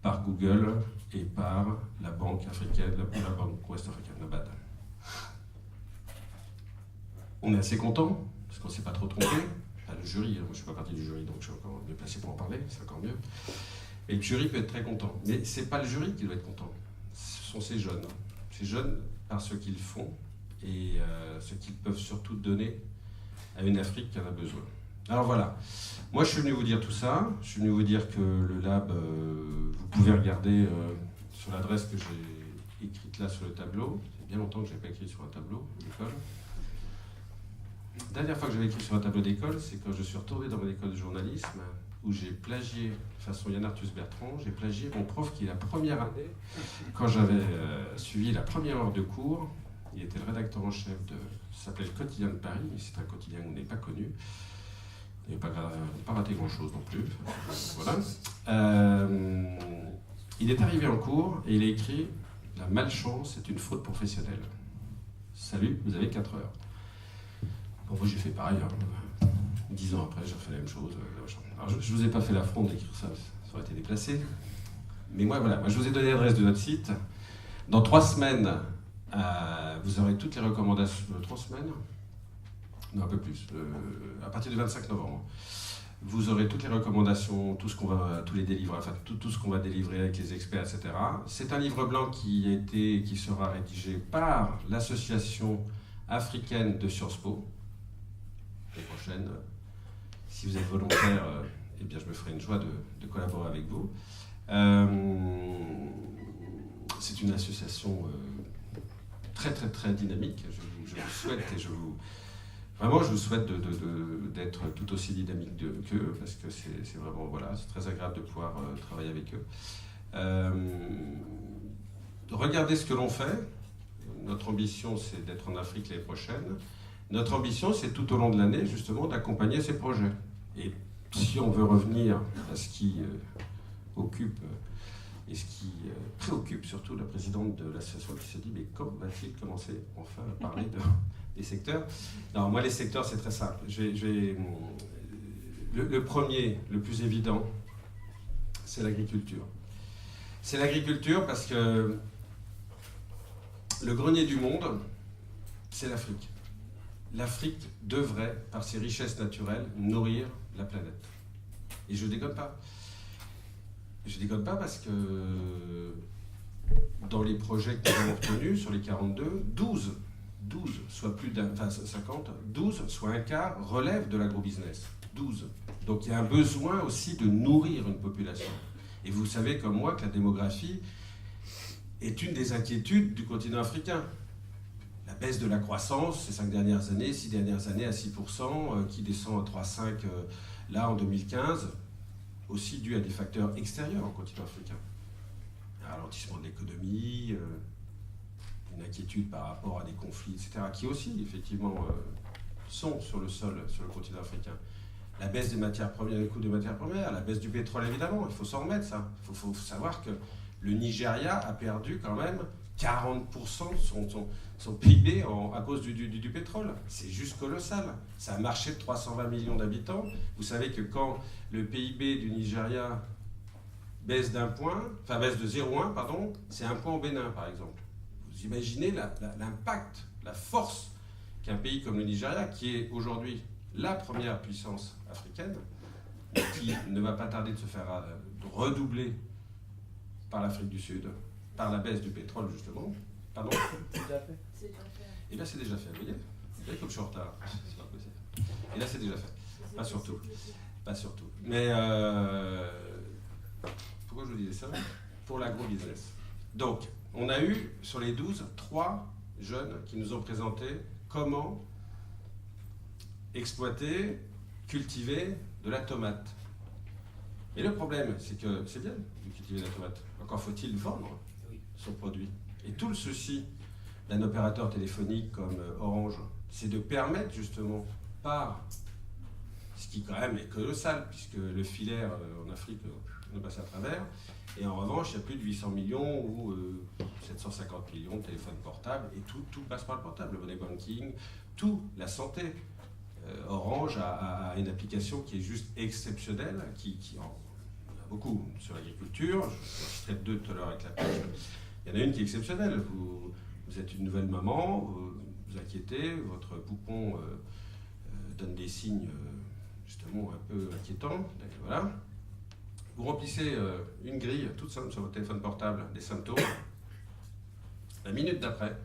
par Google et par la banque africaine, la banque ouest-africaine, la BAD. On est assez content, parce qu'on ne s'est pas trop trompé. Enfin, le jury, moi je ne suis pas partie du jury, donc je suis encore mieux placé pour en parler, c'est encore mieux. Et le jury peut être très content. Mais ce n'est pas le jury qui doit être content, ce sont ces jeunes. Ces jeunes par ce qu'ils font et ce qu'ils peuvent surtout donner à une Afrique qui en a besoin. Alors voilà, moi je suis venu vous dire tout ça, je suis venu vous dire que le lab, vous pouvez regarder sur l'adresse que j'ai écrite là sur le tableau. C'est bien longtemps que je n'ai pas écrit sur un tableau d'école. La dernière fois que j'avais écrit sur un tableau d'école, c'est quand je suis retourné dans mon école de journalisme, où j'ai plagié, façon Yann Arthus Bertrand, j'ai plagié mon prof qui, la première année, quand j'avais suivi la première heure de cours, il était le rédacteur en chef de, ça s'appelait Le Quotidien de Paris, mais c'est un quotidien où on n'est pas connu. Il n'a pas raté grand-chose non plus. Voilà. Il est arrivé en cours et il a écrit « La malchance est une faute professionnelle ». Salut, vous avez 4 heures. Bon, moi j'ai fait pareil. 10 ans après, j'ai refait la même chose. Alors, je ne vous ai pas fait l'affront d'écrire ça, ça aurait été déplacé. Mais moi, voilà, je vous ai donné l'adresse de notre site. Dans 3 semaines, vous aurez toutes les recommandations. 3 semaines? Non, un peu plus. À partir du 25 novembre. Vous aurez toutes les recommandations, tous les délivres, enfin tout ce qu'on va délivrer avec les experts, etc. C'est un livre blanc qui sera rédigé par l'association africaine de Sciences Po. L'année prochaine, si vous êtes volontaire, eh bien je me ferai une joie de collaborer avec vous. C'est une association très très très dynamique. Je vous souhaite et Vraiment, je vous souhaite d'être tout aussi dynamique qu'eux, parce que c'est vraiment, voilà, c'est très agréable de pouvoir travailler avec eux. Regardez ce que l'on fait. Notre ambition, c'est d'être en Afrique l'année prochaine. Notre ambition, c'est tout au long de l'année, justement, d'accompagner ces projets. Et si on veut revenir à ce qui occupe et ce qui préoccupe surtout la présidente de l'association qui se dit, mais quand va-t-il commencer enfin à parler des secteurs? Non, moi les secteurs c'est très simple. Le premier, le plus évident, c'est l'agriculture. C'est l'agriculture parce que le grenier du monde, c'est l'Afrique. L'Afrique devrait, par ses richesses naturelles, nourrir la planète. Et je déconne pas. Je déconne pas parce que dans les projets que nous avons obtenus, sur les 42, 12, soit plus d'un, enfin 50, 12, soit un quart, relèvent de l'agrobusiness. 12. Donc il y a un besoin aussi de nourrir une population. Et vous savez comme moi que la démographie est une des inquiétudes du continent africain. La baisse de la croissance, ces 6 dernières années à 6%, qui descend à 3,5 là en 2015, aussi dû à des facteurs extérieurs au continent africain. Un ralentissement de l'économie, une inquiétude par rapport à des conflits, etc., qui aussi, effectivement, sont sur le sol, sur le continent africain. La baisse des matières premières, le coût des matières premières, la baisse du pétrole, évidemment, il faut s'en remettre, ça. Il faut savoir que le Nigeria a perdu quand même 40% de son PIB à cause du pétrole. C'est juste colossal. C'est un marché de 320 millions d'habitants. Vous savez que quand le PIB du Nigeria baisse de 0,1, pardon, c'est 1 point au Bénin, par exemple. Vous imaginez l'impact, la force qu'un pays comme le Nigeria, qui est aujourd'hui la première puissance africaine, et qui ne va pas tarder de se faire redoubler par l'Afrique du Sud, par la baisse du pétrole, justement. Pardon ? C'est déjà fait. C'est déjà fait. Et là, c'est déjà fait, vous voyez ? Vous voyez comme je suis en retard. C'est pas possible. Et là, c'est déjà fait. Pas surtout. Pas surtout. Mais pourquoi je vous disais ça ? Pour l'agro-business. Donc, on a eu, sur les 12, 3 jeunes qui nous ont présenté comment exploiter, cultiver de la tomate. Mais le problème, c'est que c'est bien de cultiver de la tomate. Encore faut-il vendre son produit. Et tout le souci d'un opérateur téléphonique comme Orange, c'est de permettre justement, par ce qui quand même est colossal, puisque le filaire en Afrique, on passe à travers, et en revanche, il y a plus de 800 millions ou 750 millions de téléphones portables, et tout passe par le portable, le money banking, tout, la santé. Orange a une application qui est juste exceptionnelle, qui en a beaucoup sur l'agriculture, je citerai 2 tout à l'heure avec la pêche. Il y en a une qui est exceptionnelle, vous êtes une nouvelle maman, vous inquiétez, votre poupon donne des signes justement un peu inquiétants, voilà. Vous remplissez une grille toute simple sur votre téléphone portable, des symptômes. La minute d'après,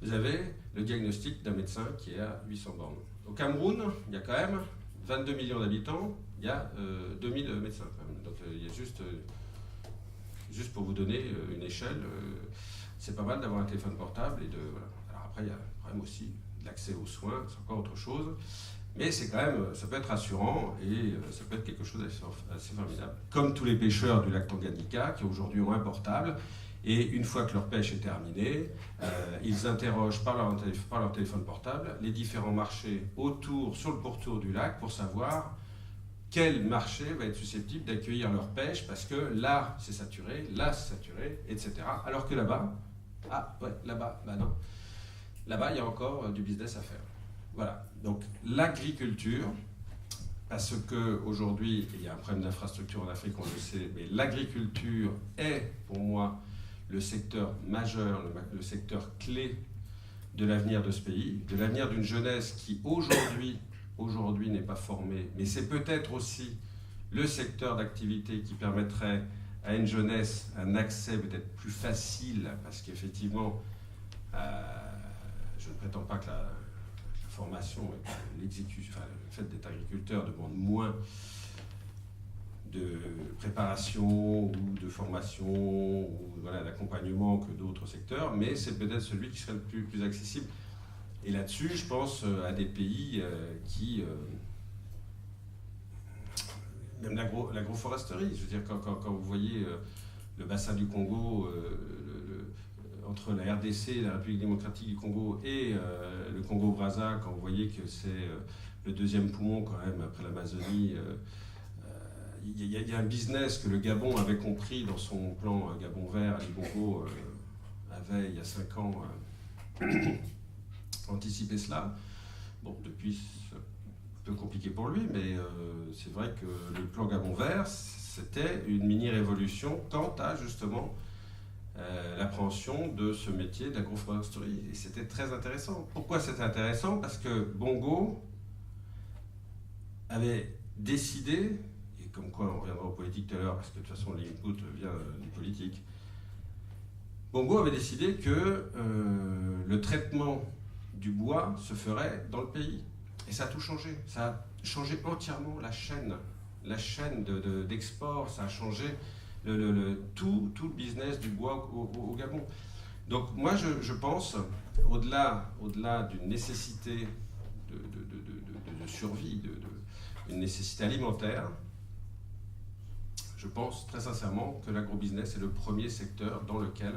vous avez le diagnostic d'un médecin qui est à 800 bornes. Au Cameroun, il y a quand même 22 millions d'habitants, il y a 2000 médecins quand même. Donc il y a juste pour vous donner une échelle, c'est pas mal d'avoir un téléphone portable et de voilà. Alors après il y a quand même aussi l'accès aux soins, c'est encore autre chose. Mais c'est quand même, ça peut être rassurant et ça peut être quelque chose d'assez formidable. Comme tous les pêcheurs du lac Tanganyika qui aujourd'hui ont un portable, et une fois que leur pêche est terminée, ils interrogent par leur téléphone portable les différents marchés sur le pourtour du lac pour savoir quel marché va être susceptible d'accueillir leur pêche, parce que là c'est saturé, etc. Alors que là-bas, Ah, ouais, là-bas, bah non. Là-bas, il y a encore du business à faire. Voilà. Donc, l'agriculture, parce qu'aujourd'hui, il y a un problème d'infrastructure en Afrique, on le sait, mais l'agriculture est, pour moi, le secteur majeur, le secteur clé de l'avenir de ce pays, de l'avenir d'une jeunesse qui, aujourd'hui n'est pas formée, mais c'est peut-être aussi le secteur d'activité qui permettrait à une jeunesse un accès peut-être plus facile, parce qu'effectivement, je ne prétends pas que la formation, l'exécution, enfin, le fait d'être agriculteur demande moins de préparation ou de formation ou voilà, d'accompagnement que d'autres secteurs, mais c'est peut-être celui qui serait le plus accessible. Et là-dessus, je pense à des pays qui... même l'agroforesterie, je veux dire, quand vous voyez le bassin du Congo, entre la RDC, la République démocratique du Congo, et le Congo-Brazza, quand vous voyez que c'est le deuxième poumon quand même après l'Amazonie, il y a un business que le Gabon avait compris dans son plan Gabon vert. Ali Bongo avait, il y a 5 ans, anticipé cela. Bon, depuis, c'est un peu compliqué pour lui, mais c'est vrai que le plan Gabon vert, c'était une mini-révolution quant à, justement, l'appréhension de ce métier d'agroforesterie. Et c'était très intéressant. Pourquoi c'était intéressant? Parce que Bongo avait décidé, et comme quoi on reviendra aux politiques tout à l'heure, parce que de toute façon l'input vient du politique, Bongo avait décidé que le traitement du bois se ferait dans le pays. Et ça a tout changé. Ça a changé entièrement la chaîne d'export, ça a changé tout le business du bois au Gabon. Donc moi je pense, au-delà d'une nécessité de survie, une nécessité alimentaire, je pense très sincèrement que l'agrobusiness est le premier secteur dans lequel,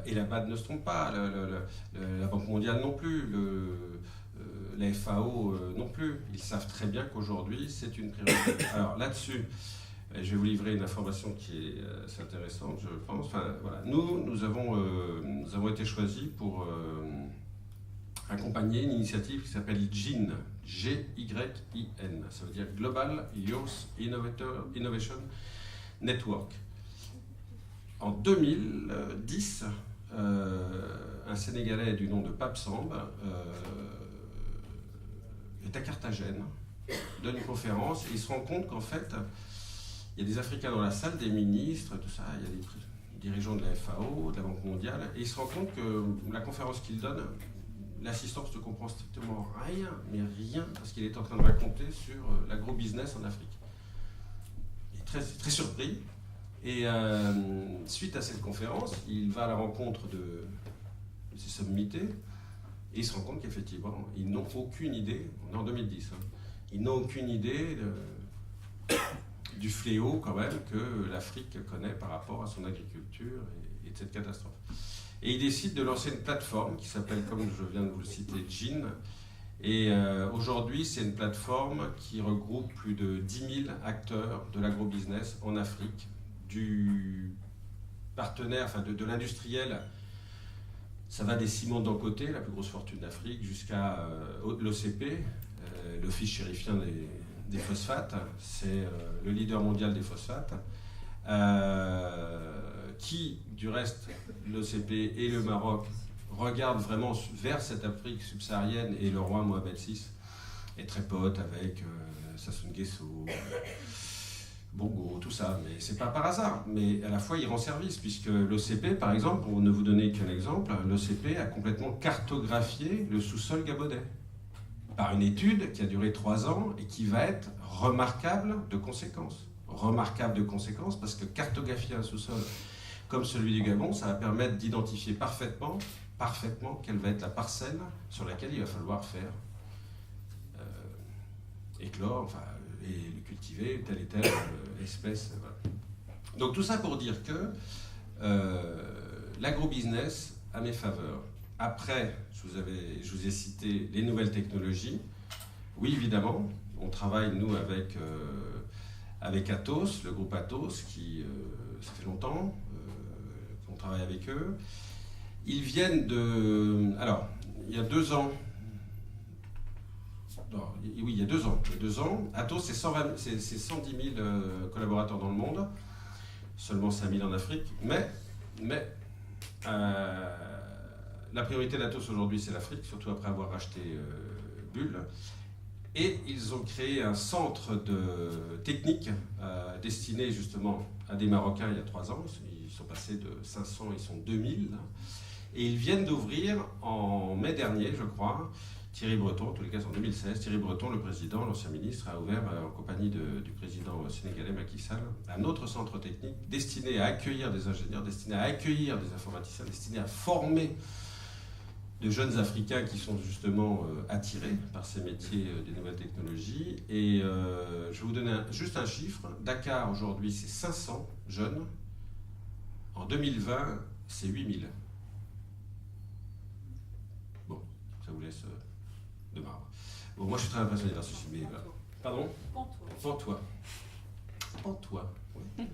et la BAD ne se trompe pas, la Banque mondiale non plus, la FAO non plus, ils savent très bien qu'aujourd'hui c'est une priorité. Alors là-dessus, je vais vous livrer une information qui est assez intéressante, je pense. Enfin, voilà. Nous avons été choisis pour accompagner une initiative qui s'appelle GYN, G-Y-I-N. Ça veut dire Global Youth Innovation Network. En 2010, un Sénégalais du nom de Pape Samb est à Carthagène, donne une conférence et il se rend compte qu'en fait, il y a des Africains dans la salle, des ministres, tout ça, il y a des dirigeants de la FAO, de la Banque mondiale, et il se rend compte que la conférence qu'il donne, l'assistance ne comprend strictement rien, mais rien, parce qu'il est en train de raconter sur l'agro-business en Afrique. Il est très, très surpris, et suite à cette conférence, il va à la rencontre de ces sommités, et il se rend compte qu'effectivement, ils n'ont aucune idée, on est en 2010, ils n'ont aucune idée du fléau quand même que l'Afrique connaît par rapport à son agriculture et de cette catastrophe. Et il décide de lancer une plateforme qui s'appelle, comme je viens de vous le citer, GYN. Et aujourd'hui, c'est une plateforme qui regroupe plus de 10 000 acteurs de l'agrobusiness en Afrique, du partenaire, enfin de l'industriel. Ça va des ciments d'Ancoté, la plus grosse fortune d'Afrique, jusqu'à l'OCP, l'Office chérifien des phosphates. C'est le leader mondial des phosphates, qui, du reste, l'OCP et le Maroc regardent vraiment vers cette Afrique subsaharienne, et le roi Mohamed VI est très pote avec Sassou Nguesso, Bongo, tout ça, mais c'est pas par hasard. Mais à la fois, il rend service, puisque l'OCP, par exemple, pour ne vous donner qu'un exemple, l'OCP a complètement cartographié le sous-sol gabonais par une étude qui a duré 3 ans et qui va être remarquable de conséquences. Remarquable de conséquences parce que cartographier un sous-sol comme celui du Gabon, ça va permettre d'identifier parfaitement quelle va être la parcelle sur laquelle il va falloir faire éclore, enfin, et le cultiver, telle et telle espèce. Voilà. Donc tout ça pour dire que l'agrobusiness a mes faveurs. Après, je vous ai cité les nouvelles technologies. Oui, évidemment, on travaille, nous, avec Atos, le groupe Atos, qui, ça fait longtemps qu'on travaille avec eux. Ils viennent de... Alors, il y a 2 ans... Non, oui, il y a 2 ans. Atos, c'est 110 000 collaborateurs dans le monde, seulement 5 000 en Afrique. Mais la priorité d'Atos aujourd'hui, c'est l'Afrique, surtout après avoir racheté Bull. Et ils ont créé un centre technique destiné justement à des Marocains il y a 3 ans. Ils sont passés de 500, ils sont 2000. Et ils viennent d'ouvrir en mai dernier, je crois, Thierry Breton, en tous les cas c'est en 2016, Thierry Breton, le président, l'ancien ministre, a ouvert en compagnie du président sénégalais Macky Sall un autre centre technique destiné à accueillir des ingénieurs, destiné à accueillir des informaticiens, destiné à former de jeunes Africains qui sont justement attirés par ces métiers des nouvelles technologies. Et je vais vous donner juste un chiffre. Dakar, aujourd'hui, c'est 500 jeunes. En 2020, c'est 8000. Bon, ça vous laisse de marbre. Bon, moi, je suis très impressionné par ceci, mais voilà. Pardon ? Pantois. Pantois, oui.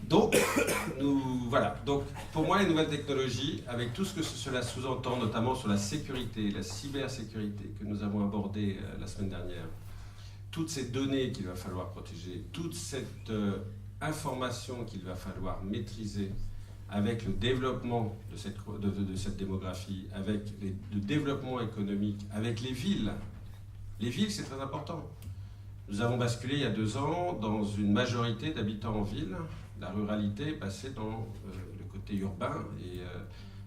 Donc, voilà. Donc, pour moi, les nouvelles technologies, avec tout ce que cela sous-entend, notamment sur la sécurité, la cybersécurité que nous avons abordée la semaine dernière, toutes ces données qu'il va falloir protéger, toute cette information qu'il va falloir maîtriser avec le développement de cette démographie, avec le développement économique, avec les villes. Les villes, c'est très important. Nous avons basculé il y a 2 ans dans une majorité d'habitants en ville. La ruralité est passée dans le côté urbain et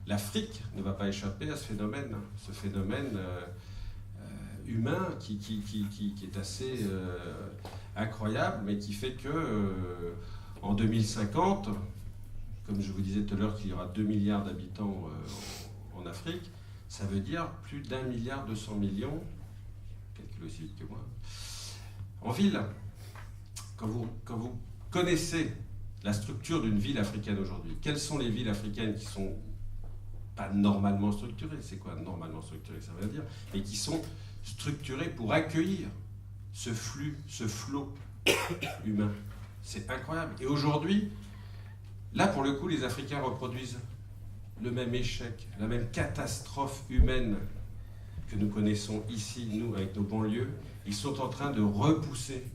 l'Afrique ne va pas échapper à ce phénomène humain qui est assez incroyable, mais qui fait que en 2050, comme je vous disais tout à l'heure qu'il y aura 2 milliards d'habitants en Afrique, ça veut dire plus d'1,2 milliard, calculez aussi vite que moi, en ville. Quand vous connaissez la structure d'une ville africaine aujourd'hui, quelles sont les villes africaines qui sont pas normalement structurées? C'est quoi normalement structuré? Ça veut dire, mais qui sont structurées pour accueillir ce flux, ce flot humain. C'est incroyable. Et aujourd'hui, là pour le coup, les Africains reproduisent le même échec, la même catastrophe humaine que nous connaissons ici, nous, avec nos banlieues. Ils sont en train de repousser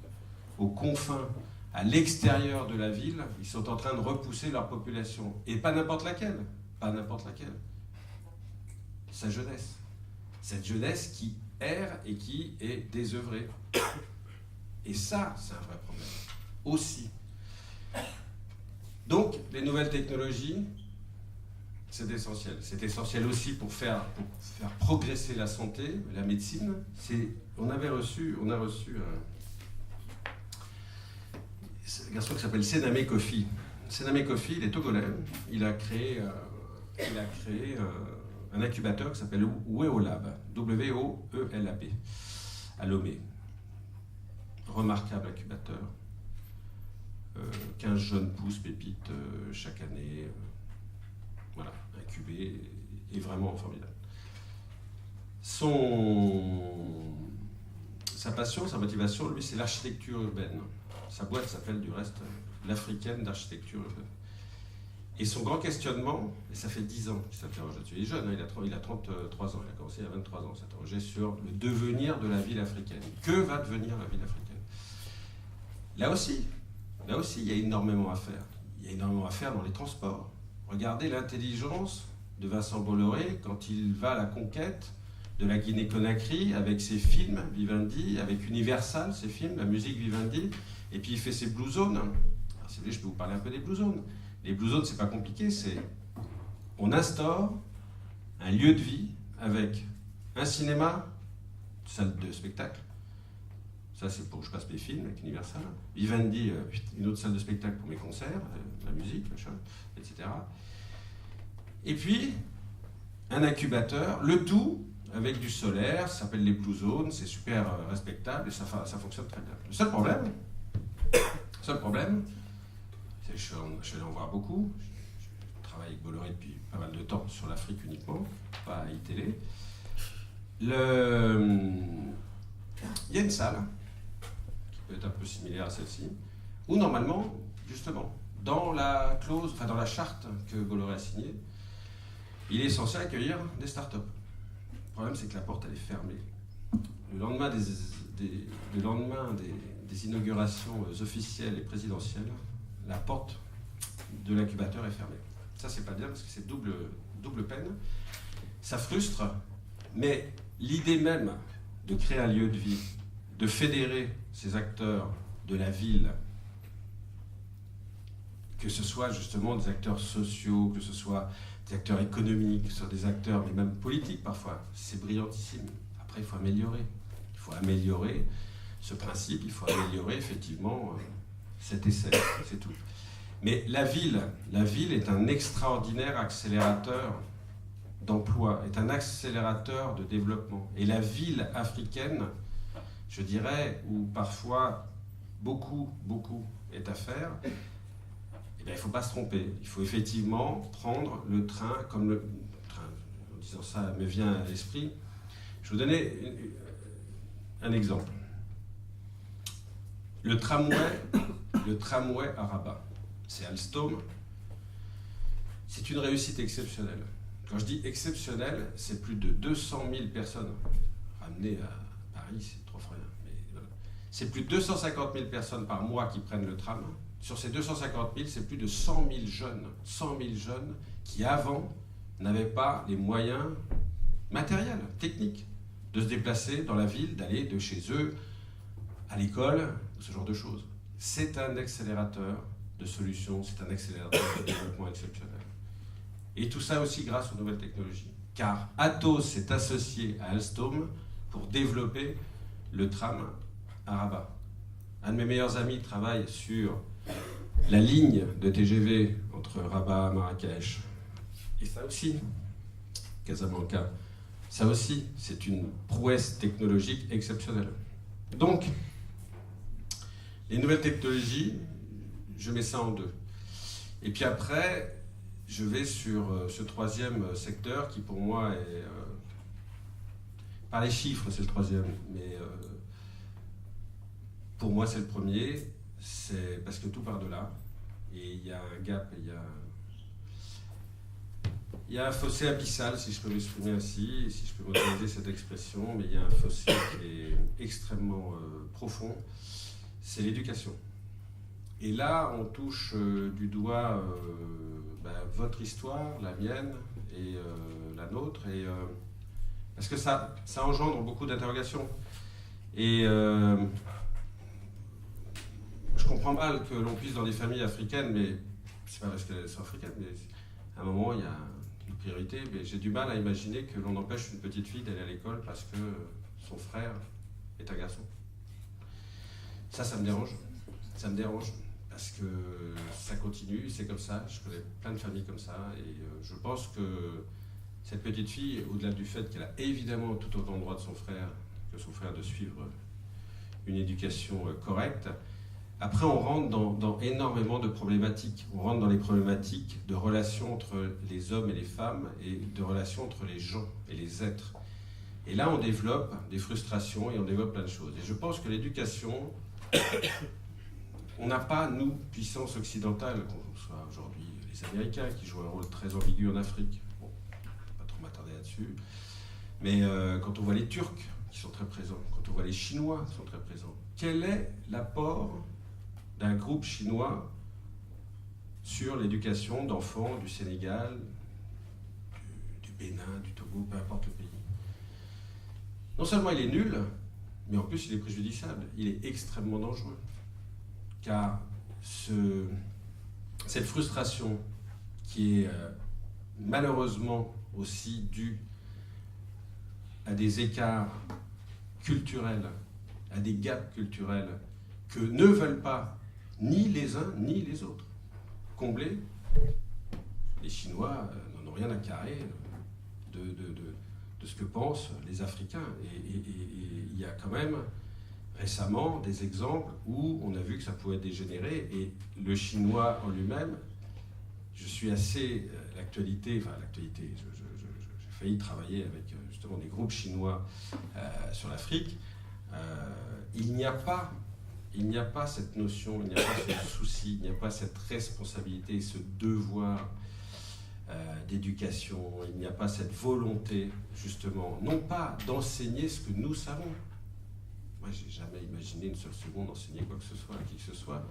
aux confins, à l'extérieur de la ville, ils sont en train de repousser leur population. Et pas n'importe laquelle. Sa jeunesse. Cette jeunesse qui erre et qui est désœuvrée. Et ça, c'est un vrai problème. Aussi. Donc, les nouvelles technologies, c'est essentiel. C'est essentiel aussi pour faire progresser la santé, la médecine. On a reçu un garçon qui s'appelle Sename Kofi. Sename Kofi, il est togolais. Il a créé un incubateur qui s'appelle Weolab, W-O-E-L-A-B, à Lomé. Remarquable incubateur. 15 jeunes pousses pépites chaque année. Voilà, incubé et vraiment formidable. Sa passion, sa motivation, lui, c'est l'architecture urbaine. Sa boîte s'appelle du reste l'Africaine d'architecture urbaine. Et son grand questionnement, et ça fait 10 ans qu'il s'interroge là-dessus, il est jeune, il a 33 ans, il a commencé à 23 ans, s'interroger sur le devenir de la ville africaine. Que va devenir la ville africaine? Là aussi, il y a énormément à faire. Il y a énormément à faire dans les transports. Regardez l'intelligence de Vincent Bolloré quand il va à la conquête de la Guinée-Conakry avec ses films Vivendi, avec Universal, ses films, la musique Vivendi, et puis il fait ses Blue Zones. Alors, si vous voulez, je peux vous parler un peu des Blue Zones. Les Blue Zones, c'est pas compliqué, on instaure un lieu de vie avec un cinéma, une salle de spectacle. Ça, c'est pour que je passe mes films avec Universal. Vivendi, une autre salle de spectacle pour mes concerts, la musique, machin, etc. Et puis, un incubateur, le tout avec du solaire, ça s'appelle les Blue Zones, c'est super respectable et ça fonctionne très bien. Le seul problème, c'est que je suis allé en voir beaucoup. Je travaille avec Bolloré depuis pas mal de temps sur l'Afrique uniquement, pas à iTélé. Il y a une salle qui peut être un peu similaire à celle-ci, où normalement, justement, dans la clause, enfin dans la charte que Bolloré a signée, il est censé accueillir des startups. Le problème, c'est que la porte, elle est fermée. Le lendemain des inaugurations officielles et présidentielles, la porte de l'incubateur est fermée. Ça, c'est pas bien parce que c'est double peine. Ça frustre, mais l'idée même de créer un lieu de vie, de fédérer ces acteurs de la ville, que ce soit justement des acteurs sociaux, que ce soit des acteurs économiques, que ce soit des acteurs, mais même politiques parfois, c'est brillantissime. Après, il faut améliorer. Il faut améliorer ce principe, il faut améliorer effectivement cet essai, c'est tout. Mais la ville est un extraordinaire accélérateur d'emploi, est un accélérateur de développement. Et la ville africaine, je dirais, où parfois beaucoup est à faire, eh bien, il ne faut pas se tromper. Il faut effectivement prendre le train, comme le train, en disant ça me vient à l'esprit. Je vais vous donner un exemple. Le tramway à Rabat, c'est Alstom. C'est une réussite exceptionnelle. Quand je dis exceptionnelle, c'est plus de 200 000 personnes ramenées à Paris, c'est trop rien. Mais voilà. C'est plus de 250 000 personnes par mois qui prennent le tram. Sur ces 250 000, c'est plus de 100 000 jeunes qui avant n'avaient pas les moyens matériels, techniques, de se déplacer dans la ville, d'aller de chez eux à l'école, ce genre de choses. C'est un accélérateur de solutions, c'est un accélérateur de développement exceptionnel. Et tout ça aussi grâce aux nouvelles technologies. Car Atos s'est associé à Alstom pour développer le tram à Rabat. Un de mes meilleurs amis travaille sur la ligne de TGV entre Rabat et Marrakech. Et ça aussi, Casablanca, ça aussi, c'est une prouesse technologique exceptionnelle. Donc, les nouvelles technologies, je mets ça en deux. Et puis après, je vais sur ce troisième secteur qui pour moi est... par les chiffres, c'est le troisième, mais pour moi c'est le premier, c'est parce que tout part de là. Et il y a un gap, il y a un fossé abyssal, si je peux m'exprimer ainsi, si je peux m'autoriser cette expression, mais il y a un fossé qui est extrêmement profond, c'est l'éducation. Et là, on touche du doigt votre histoire, la mienne et la nôtre, et, parce que ça engendre beaucoup d'interrogations. Et je comprends mal que l'on puisse dans des familles africaines, mais c'est pas parce qu'elles sont africaines, mais à un moment, il y a une priorité, mais j'ai du mal à imaginer que l'on empêche une petite fille d'aller à l'école parce que son frère est un garçon. Ça me dérange. Ça me dérange. Parce que ça continue, c'est comme ça, je connais plein de familles comme ça, et je pense que cette petite fille, au-delà du fait qu'elle a évidemment tout autant droit que son frère de suivre une éducation correcte, après on rentre dans énormément de problématiques. On rentre dans les problématiques de relations entre les hommes et les femmes, et de relations entre les gens et les êtres. Et là on développe des frustrations et on développe plein de choses. Et je pense que l'éducation... On n'a pas, nous, puissance occidentale, qu'on soit aujourd'hui les Américains qui jouent un rôle très ambigu en Afrique. Bon, je ne vais pas trop m'attarder là-dessus. Mais quand on voit les Turcs qui sont très présents, quand on voit les Chinois qui sont très présents, quel est l'apport d'un groupe chinois sur l'éducation d'enfants du Sénégal, du Bénin, du Togo, peu importe le pays? Non seulement il est nul, mais en plus il est préjudiciable, il est extrêmement dangereux. Car cette frustration qui est malheureusement aussi due à des écarts culturels, à des gaps culturels que ne veulent pas ni les uns ni les autres combler, les Chinois n'en ont rien à carrer de ce que pensent les Africains. Et il y a quand même... récemment des exemples où on a vu que ça pouvait dégénérer, et le chinois en lui-même, je suis assez l'actualité, j'ai failli travailler avec justement des groupes chinois sur l'Afrique, il n'y a pas il n'y a pas cette notion, il n'y a pas ce souci, il n'y a pas cette responsabilité, ce devoir d'éducation, il n'y a pas cette volonté, justement, non pas d'enseigner ce que nous savons. Moi, j'ai jamais imaginé une seule seconde enseigner quoi que ce soit à qui que ce soit,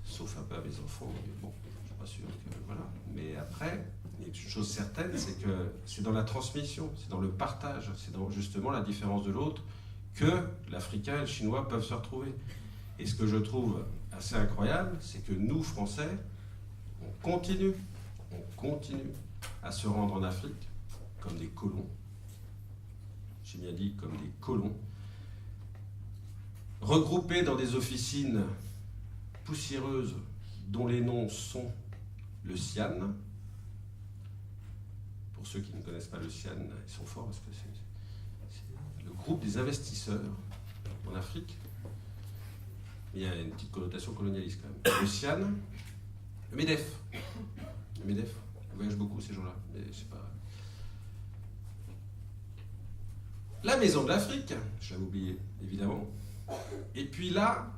sauf un peu à mes enfants, mais bon, je suis pas sûr que, voilà. Mais après, il y a une chose certaine, c'est que c'est dans la transmission, c'est dans le partage, c'est dans justement la différence de l'autre que l'Africain et le Chinois peuvent se retrouver. Et ce que je trouve assez incroyable, c'est que nous, Français, on continue à se rendre en Afrique comme des colons. J'ai bien dit comme des colons, regroupés dans des officines poussiéreuses dont les noms sont le CIAN. Pour ceux qui ne connaissent pas le CIAN, ils sont forts parce que c'est le groupe des investisseurs en Afrique. Il y a une petite connotation colonialiste quand même. Le CIAN, le MEDEF. Le MEDEF, ils voyagent beaucoup ces gens-là, mais je sais pas. La Maison de l'Afrique, je l'avais oublié, évidemment. Et puis là,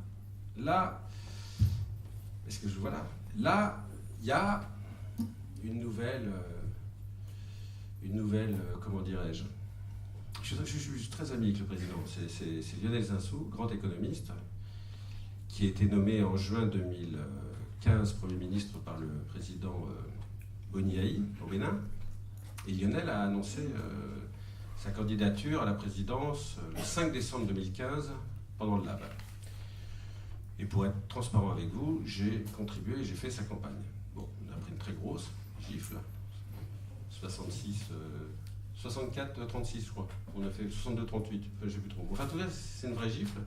est-ce que voilà, là, il y a une nouvelle, comment dirais-je, je suis très ami avec le président, c'est Lionel Zinsou, grand économiste, qui a été nommé en juin 2015 Premier ministre par le président Boniaï au Bénin. Et Lionel a annoncé sa candidature à la présidence le 5 décembre 2015 pendant le Lab. Et pour être transparent avec vous, j'ai contribué et j'ai fait sa campagne. Bon, on a pris une très grosse gifle, 64-36 je crois. On a fait 62-38, je sais plus trop. Enfin, en tout cas, c'est une vraie gifle.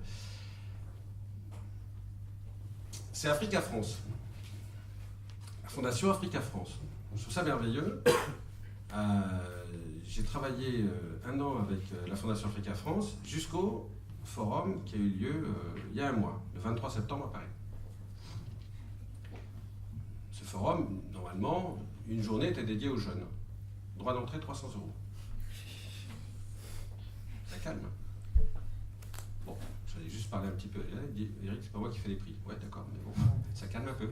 C'est Africa France. La Fondation Africa France. Je trouve ça merveilleux. J'ai travaillé un an avec la Fondation Africa France jusqu'au forum qui a eu lieu il y a un mois, le 23 septembre à Paris. Ce forum, normalement, une journée était dédiée aux jeunes. Droit d'entrée 300 €. Ça calme. Bon, j'allais juste parler un petit peu. Il dit, Eric, c'est pas moi qui fais les prix. Ouais, d'accord, mais bon, ça calme un peu.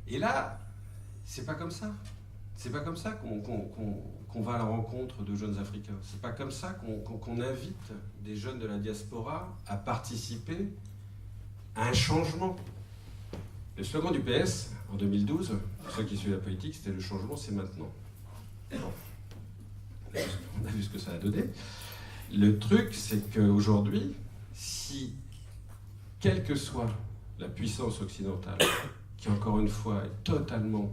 Et là, c'est pas comme ça. C'est pas comme ça qu'on va à la rencontre de jeunes Africains. C'est pas comme ça qu'on invite des jeunes de la diaspora à participer à un changement. Le slogan du PS en 2012, pour ceux qui suivent la politique, c'était le changement, c'est maintenant. Bon. On a vu ce que ça a donné. Le truc, c'est qu'aujourd'hui, si, quelle que soit la puissance occidentale, qui encore une fois est totalement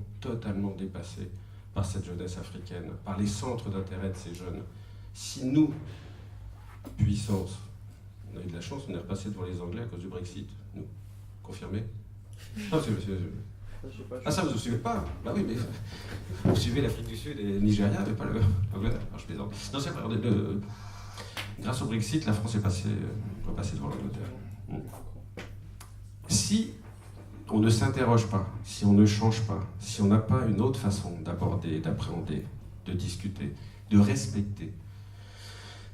dépassée par cette jeunesse africaine, par les centres d'intérêt de ces jeunes, si nous, puissance, on a eu de la chance, on est repassé devant les Anglais à cause du Brexit, nous, confirmé? Non, ah ça, vous ne suivez pas? Bah oui, mais vous suivez l'Afrique du Sud et le Nigeria, mais pas l'Angleterre. Alors je plaisante. Non, c'est vrai, grâce au Brexit, la France est passée devant l'Angleterre. Si on ne s'interroge pas, si on ne change pas, si on n'a pas une autre façon d'aborder, d'appréhender, de discuter, de respecter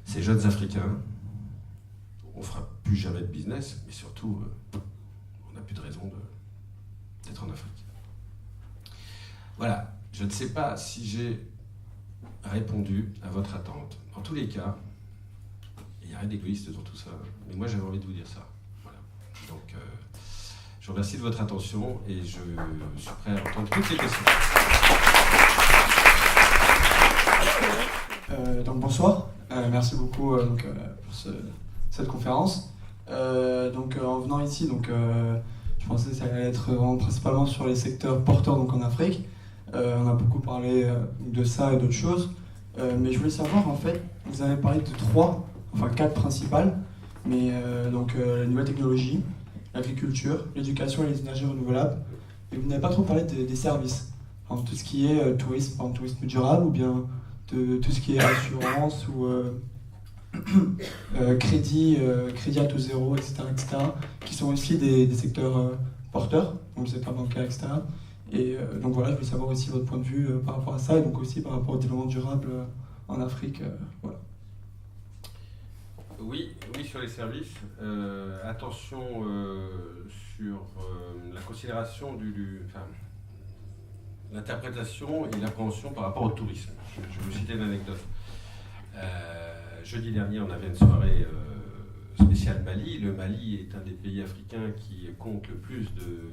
ces jeunes Africains, on ne fera plus jamais de business, mais surtout, on n'a plus de raison d'être en Afrique. Voilà, je ne sais pas si j'ai répondu à votre attente. En tous les cas, il n'y a rien d'égoïste dans tout ça, mais moi j'avais envie de vous dire ça. Voilà. Donc, je vous remercie de votre attention et je suis prêt à entendre toutes les questions. Donc bonsoir, merci beaucoup pour cette conférence. En venant ici, je pensais que ça allait être vraiment principalement sur les secteurs porteurs en Afrique. On a beaucoup parlé de ça et d'autres choses, mais je voulais savoir en fait, vous avez parlé de 4 principales, mais la nouvelle technologie, l'agriculture, l'éducation et les énergies renouvelables, et vous n'avez pas trop parlé des services, tout ce qui est tourisme durable ou bien de tout ce qui est assurance ou crédit à taux zéro, etc., qui sont aussi des secteurs porteurs, donc le secteur bancaire, etc. Et donc voilà, je voulais savoir aussi votre point de vue par rapport à ça, et donc aussi par rapport au développement durable en Afrique. Voilà. oui, sur les services. Attention sur la considération enfin, l'interprétation et l'appréhension par rapport au tourisme. Je vais vous citer une anecdote. Jeudi dernier, on avait une soirée spéciale Mali. Le Mali est un des pays africains qui compte le plus de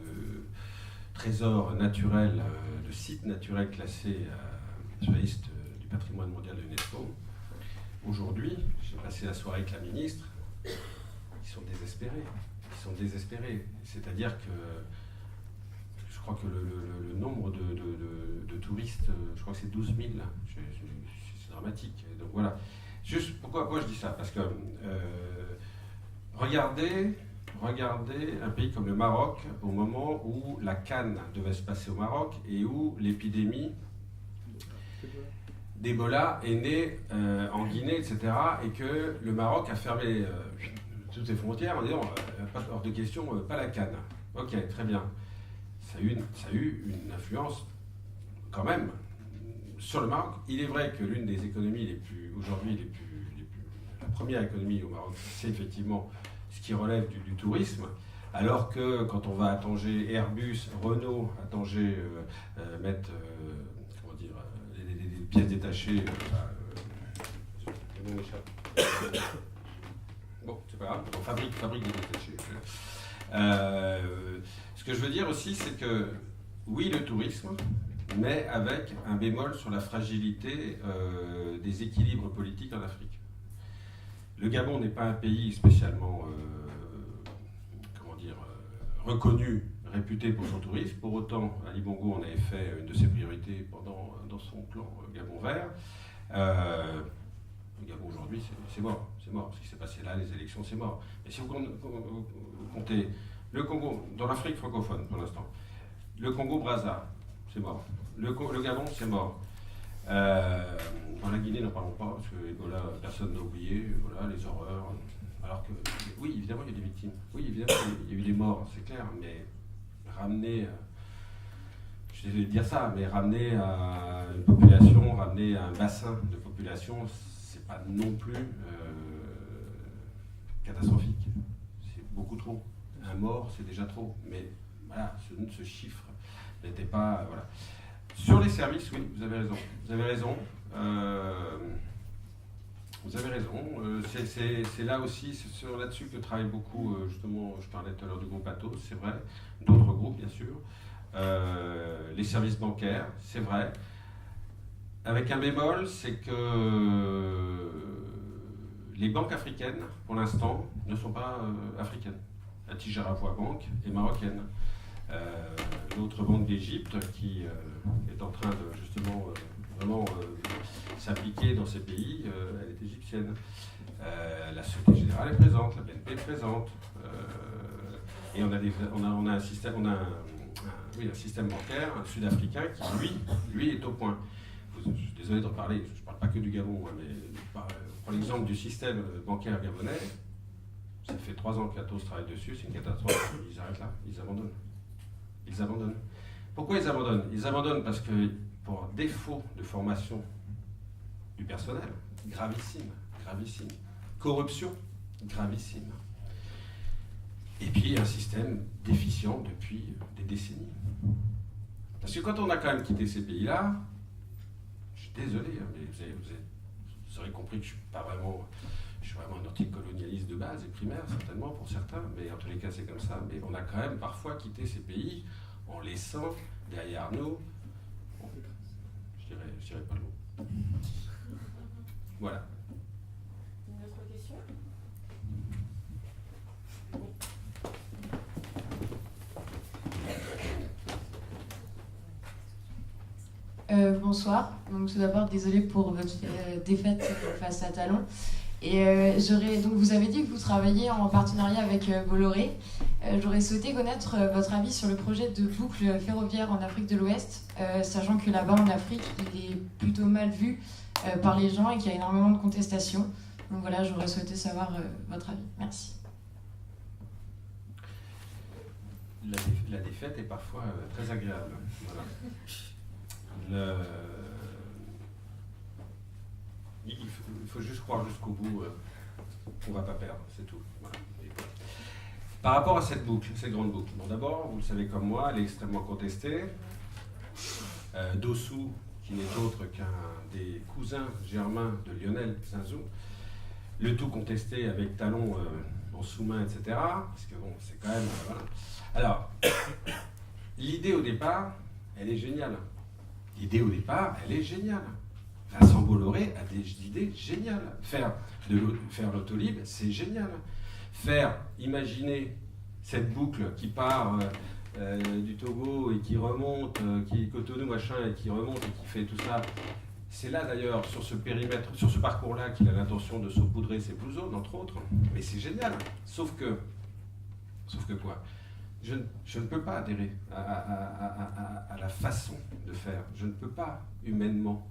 trésors naturels, de sites naturels classés sur la liste du patrimoine mondial de l'UNESCO. Aujourd'hui, j'ai passé la soirée avec la ministre, ils sont désespérés. C'est-à-dire que je crois que le nombre de touristes, je crois que c'est 12 000, c'est dramatique. Donc voilà. Juste, pourquoi je dis ça? Parce que regardez un pays comme le Maroc, au moment où la Cannes devait se passer au Maroc et où l'épidémie d'Ebola est née en Guinée, etc. Et que le Maroc a fermé toutes ses frontières en disant hors de question, pas la Cannes. Ok, très bien. Ça a eu une influence quand même sur le Maroc. Il est vrai que l'une des économies la première économie au Maroc, c'est effectivement ce qui relève du tourisme, alors que quand on va à Tanger, Airbus, Renault à Tanger mettre des pièces détachées, le nom m'échappe. Bon, c'est pas grave, on fabrique des détachés. Ce que je veux dire aussi, c'est que oui, le tourisme, mais avec un bémol sur la fragilité des équilibres politiques en Afrique. Le Gabon n'est pas un pays spécialement reconnu, réputé pour son tourisme. Pour autant, Ali Bongo en avait fait une de ses priorités dans son plan Gabon vert. Le Gabon aujourd'hui, c'est mort. Ce qui s'est passé là, les élections, c'est mort. Mais si vous comptez le Congo, dans l'Afrique francophone pour l'instant, le Congo-Brazza, c'est mort. Le Gabon, c'est mort. Dans la Guinée, n'en parlons pas, parce que Ebola, personne n'a oublié, voilà, les horreurs. Alors que, oui, évidemment, il y a des victimes. Oui, évidemment, il y a eu des morts, c'est clair, mais ramener, je suis désolé de dire ça, mais ramener à une population, ramener à un bassin de population, c'est pas non plus catastrophique. C'est beaucoup trop. Un mort, c'est déjà trop. Mais voilà, ce chiffre n'était pas... Voilà. Sur les services, oui, vous avez raison. C'est là aussi, c'est là-dessus que travaille beaucoup, justement, je parlais tout à l'heure du groupe Atos, c'est vrai, d'autres groupes, bien sûr. Les services bancaires, c'est vrai. Avec un bémol, c'est que les banques africaines, pour l'instant, ne sont pas africaines. La Tijaravoa Bank est marocaine. L'autre banque d'Égypte qui est en train de justement vraiment s'appliquer dans ces pays, elle est égyptienne. La Société Générale est présente, la BNP est présente. Et on a un système, un système bancaire sud-africain qui, lui est au point. Je suis désolé d'en parler, je ne parle pas que du Gabon, mais pour l'exemple du système bancaire gabonais, ça fait 3 ans que l'Atos travaille dessus, c'est une catastrophe, ils arrêtent là, ils abandonnent. Pourquoi ils abandonnent? Ils abandonnent parce que, pour défaut de formation du personnel, gravissime. Corruption, gravissime. Et puis un système déficient depuis des décennies. Parce que quand on a quand même quitté ces pays-là, je suis désolé, mais vous aurez compris que je suis vraiment un anticolonialiste de base et primaire, certainement pour certains, mais en tous les cas c'est comme ça. Mais on a quand même parfois quitté ces pays en laissant derrière nous, je dirais pas le mot. Voilà. Une autre question? Bonsoir. Donc, tout d'abord, désolée pour votre défaite face à Talon. Et donc, vous avez dit que vous travaillez en partenariat avec Bolloré. J'aurais souhaité connaître votre avis sur le projet de boucle ferroviaire en Afrique de l'Ouest, sachant que là-bas en Afrique, il est plutôt mal vu par les gens et qu'il y a énormément de contestations. Donc voilà, j'aurais souhaité savoir votre avis. Merci. La défaite est parfois très agréable. Voilà. Il faut juste croire jusqu'au bout on ne va pas perdre, c'est tout. Voilà. Par rapport à cette boucle, cette grande boucle, bon, d'abord, vous le savez comme moi, elle est extrêmement contestée. Dossou, qui n'est autre qu'un des cousins germains de Lionel Zinsou, le tout contesté avec talons en sous-main, etc. Parce que bon, c'est quand même... voilà. Alors, l'idée au départ, elle est géniale. L'idée au départ, elle est géniale. Vincent Bolloré a des idées géniales. Faire l'Autolib, c'est génial. Imaginer cette boucle qui part du Togo et qui remonte, qui est Cotonou, machin, et qui remonte et qui fait tout ça. C'est là d'ailleurs, sur ce périmètre, sur ce parcours-là, qu'il a l'intention de saupoudrer ses Blue Zones, entre autres. Mais c'est génial. Sauf que quoi ? Je ne peux pas adhérer à la façon de faire. Je ne peux pas, humainement.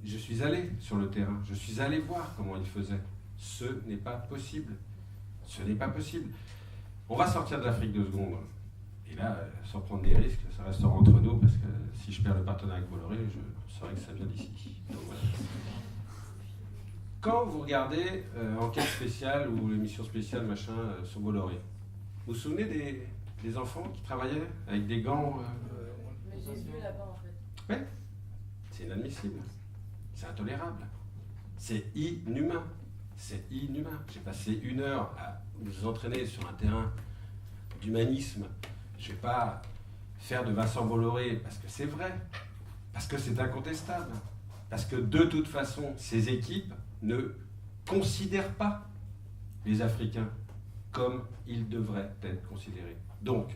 Je suis allé sur le terrain. Je suis allé voir comment il faisait. Ce n'est pas possible. Ce n'est pas possible. On va sortir de l'Afrique 2 secondes. Et là, sans prendre des risques, ça restera entre nous, parce que si je perds le partenariat avec Bolloré, je saurais que ça vient d'ici. Donc, voilà. Quand vous regardez Enquête spéciale ou l'émission spéciale machin sur Bolloré, vous vous souvenez des enfants qui travaillaient avec des gants Mais j'ai vu là-bas en fait. Ouais. C'est inadmissible. C'est intolérable. C'est inhumain. C'est inhumain. J'ai passé 1 heure à vous entraîner sur un terrain d'humanisme. Je ne vais pas faire de Vincent Bolloré parce que c'est vrai, parce que c'est incontestable, parce que de toute façon, ces équipes ne considèrent pas les Africains comme ils devraient être considérés. Donc,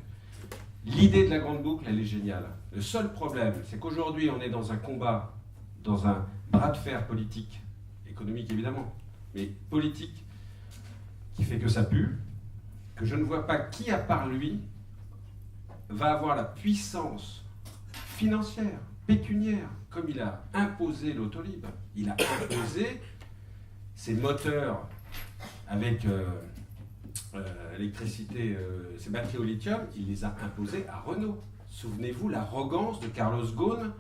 l'idée de la grande boucle, elle est géniale. Le seul problème, c'est qu'aujourd'hui, on est dans un combat, dans un bras de fer politique, économique évidemment, mais politique, qui fait que ça pue, que je ne vois pas qui, à part lui, va avoir la puissance financière, pécuniaire, comme il a imposé l'Autolib. Il a imposé ses moteurs avec l'électricité, ses batteries au lithium, il les a imposées à Renault. Souvenez-vous l'arrogance de Carlos Ghosn,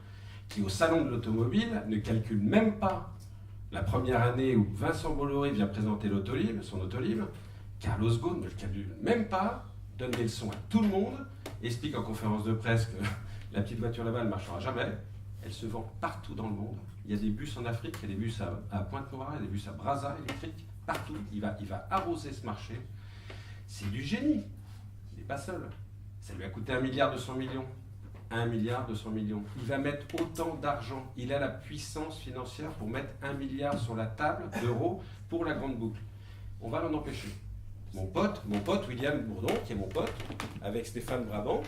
qui au salon de l'automobile ne calcule même pas la première année où Vincent Bolloré vient présenter l'Autolib, son Autolib. Carlos Ghosn ne le calcule même pas, donne des leçons à tout le monde, explique en conférence de presse que la petite voiture là-bas ne marchera jamais. Elle se vend partout dans le monde. Il y a des bus en Afrique, il y a des bus à Pointe-Noire, il y a des bus à Brazza électriques, partout. Il va arroser ce marché. C'est du génie. Il n'est pas seul. Ça lui a coûté 1,2 milliard. 1,2 milliard. Il va mettre autant d'argent. Il a la puissance financière pour mettre 1 milliard sur la table d'euros pour la grande boucle. On va l'en empêcher. Mon pote William Bourdon, qui est mon pote, avec Stéphane Brabant,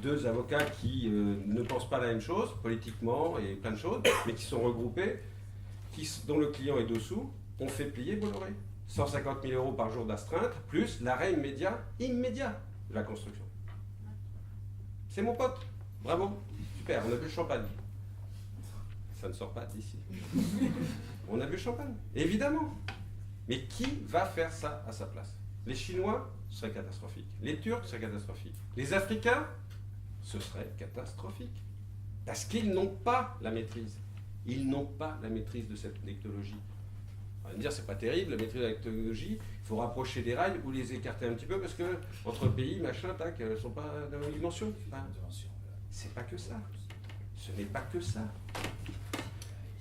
2 avocats qui ne pensent pas la même chose, politiquement et plein de choses, mais qui sont regroupés, dont le client est dessous, on fait plier Bolloré. 150 000 € par jour d'astreinte, plus l'arrêt immédiat de la construction. C'est mon pote. Bravo. Super, on a bu le champagne. Ça ne sort pas d'ici. On a bu le champagne, évidemment. Mais qui va faire ça à sa place? Les Chinois, ce serait catastrophique. Les Turcs, ce serait catastrophique. Les Africains, ce serait catastrophique. Parce qu'ils n'ont pas la maîtrise. Ils n'ont pas la maîtrise de cette technologie. On va me dire, c'est pas terrible, la maîtrise de la technologie, il faut rapprocher des rails ou les écarter un petit peu parce que entre pays, machin, tac, elles ne sont pas dans la même dimension. Enfin, c'est pas que ça. Ce n'est pas que ça.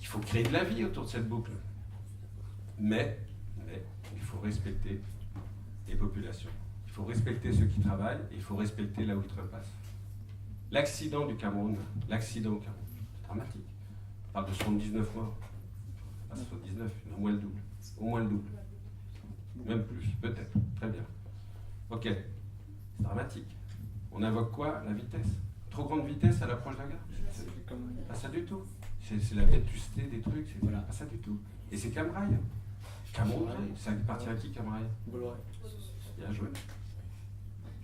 Il faut créer de la vie autour de cette boucle. Mais il faut respecter les populations. Il faut respecter ceux qui travaillent et il faut respecter là où le train passe. L'accident du Cameroun, c'est dramatique. On parle de 79 morts. Pas 79, au moins le double. Au moins le double. Même plus, peut-être. Très bien. Ok. C'est dramatique. On invoque quoi? La vitesse. Trop grande vitesse à l'approche d'un gars? C'est pas ça du tout. C'est la vétusté des trucs, c'est voilà, pas ça du tout. Et c'est Camrail. Camrail, ça appartient à qui Camrail? Bolloré. Bien joué.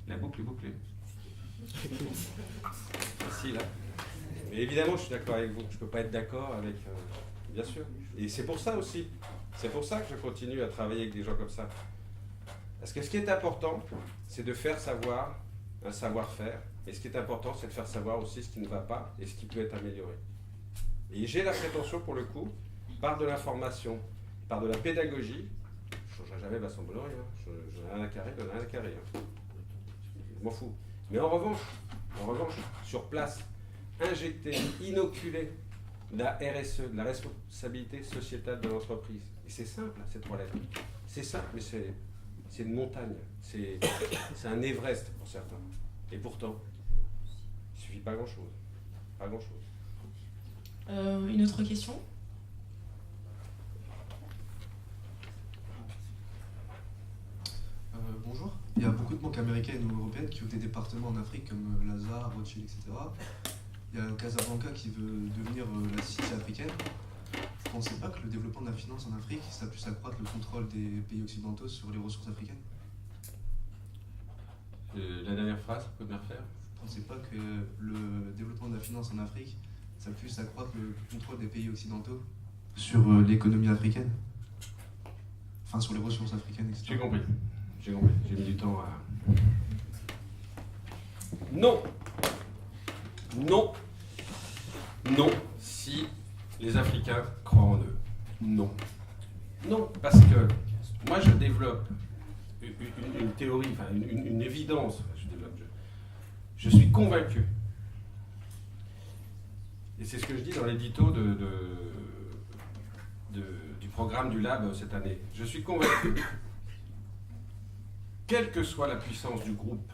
La boucle est bouclée. Merci là. Mais évidemment, je suis d'accord avec vous. Je ne peux pas être d'accord avec... bien sûr. Et c'est pour ça aussi. C'est pour ça que je continue à travailler avec des gens comme ça. Parce que ce qui est important, c'est de faire savoir un savoir-faire. Et ce qui est important, c'est de faire savoir aussi ce qui ne va pas et ce qui peut être amélioré. Et j'ai la prétention, pour le coup, par de l'information, par de la pédagogie, changerai jamais Vincent Bolloré. Hein. Je n'ai rien à carrer, j'en ai rien à carrer. Hein. Je m'en fous. Mais en revanche, sur place, injecter, inoculer la RSE, de la responsabilité sociétale de l'entreprise. Et c'est simple, ces 3 lettres. C'est simple, mais c'est une montagne. C'est un Everest pour certains. Et pourtant, il ne suffit pas grand-chose. Pas grand-chose. Une autre question? Bonjour. Il y a beaucoup de banques américaines ou européennes qui ont des départements en Afrique comme Lazare, Rothschild, etc. Il y a Casablanca qui veut devenir la City africaine. Vous ne pensez pas que le développement de la finance en Afrique, ça puisse accroître le contrôle des pays occidentaux sur les ressources africaines? La dernière phrase, vous pouvez me la refaire? Vous ne pensez pas que le développement de la finance en Afrique, ça puisse accroître le contrôle des pays occidentaux sur l'économie africaine? Enfin, sur les ressources africaines, etc. J'ai compris. J'ai mis du temps à... Non. Si les Africains croient en eux. Non, parce que moi je développe une théorie, enfin une évidence. Je suis convaincu, et c'est ce que je dis dans l'édito du programme du Lab cette année. Je suis convaincu, quelle que soit la puissance du groupe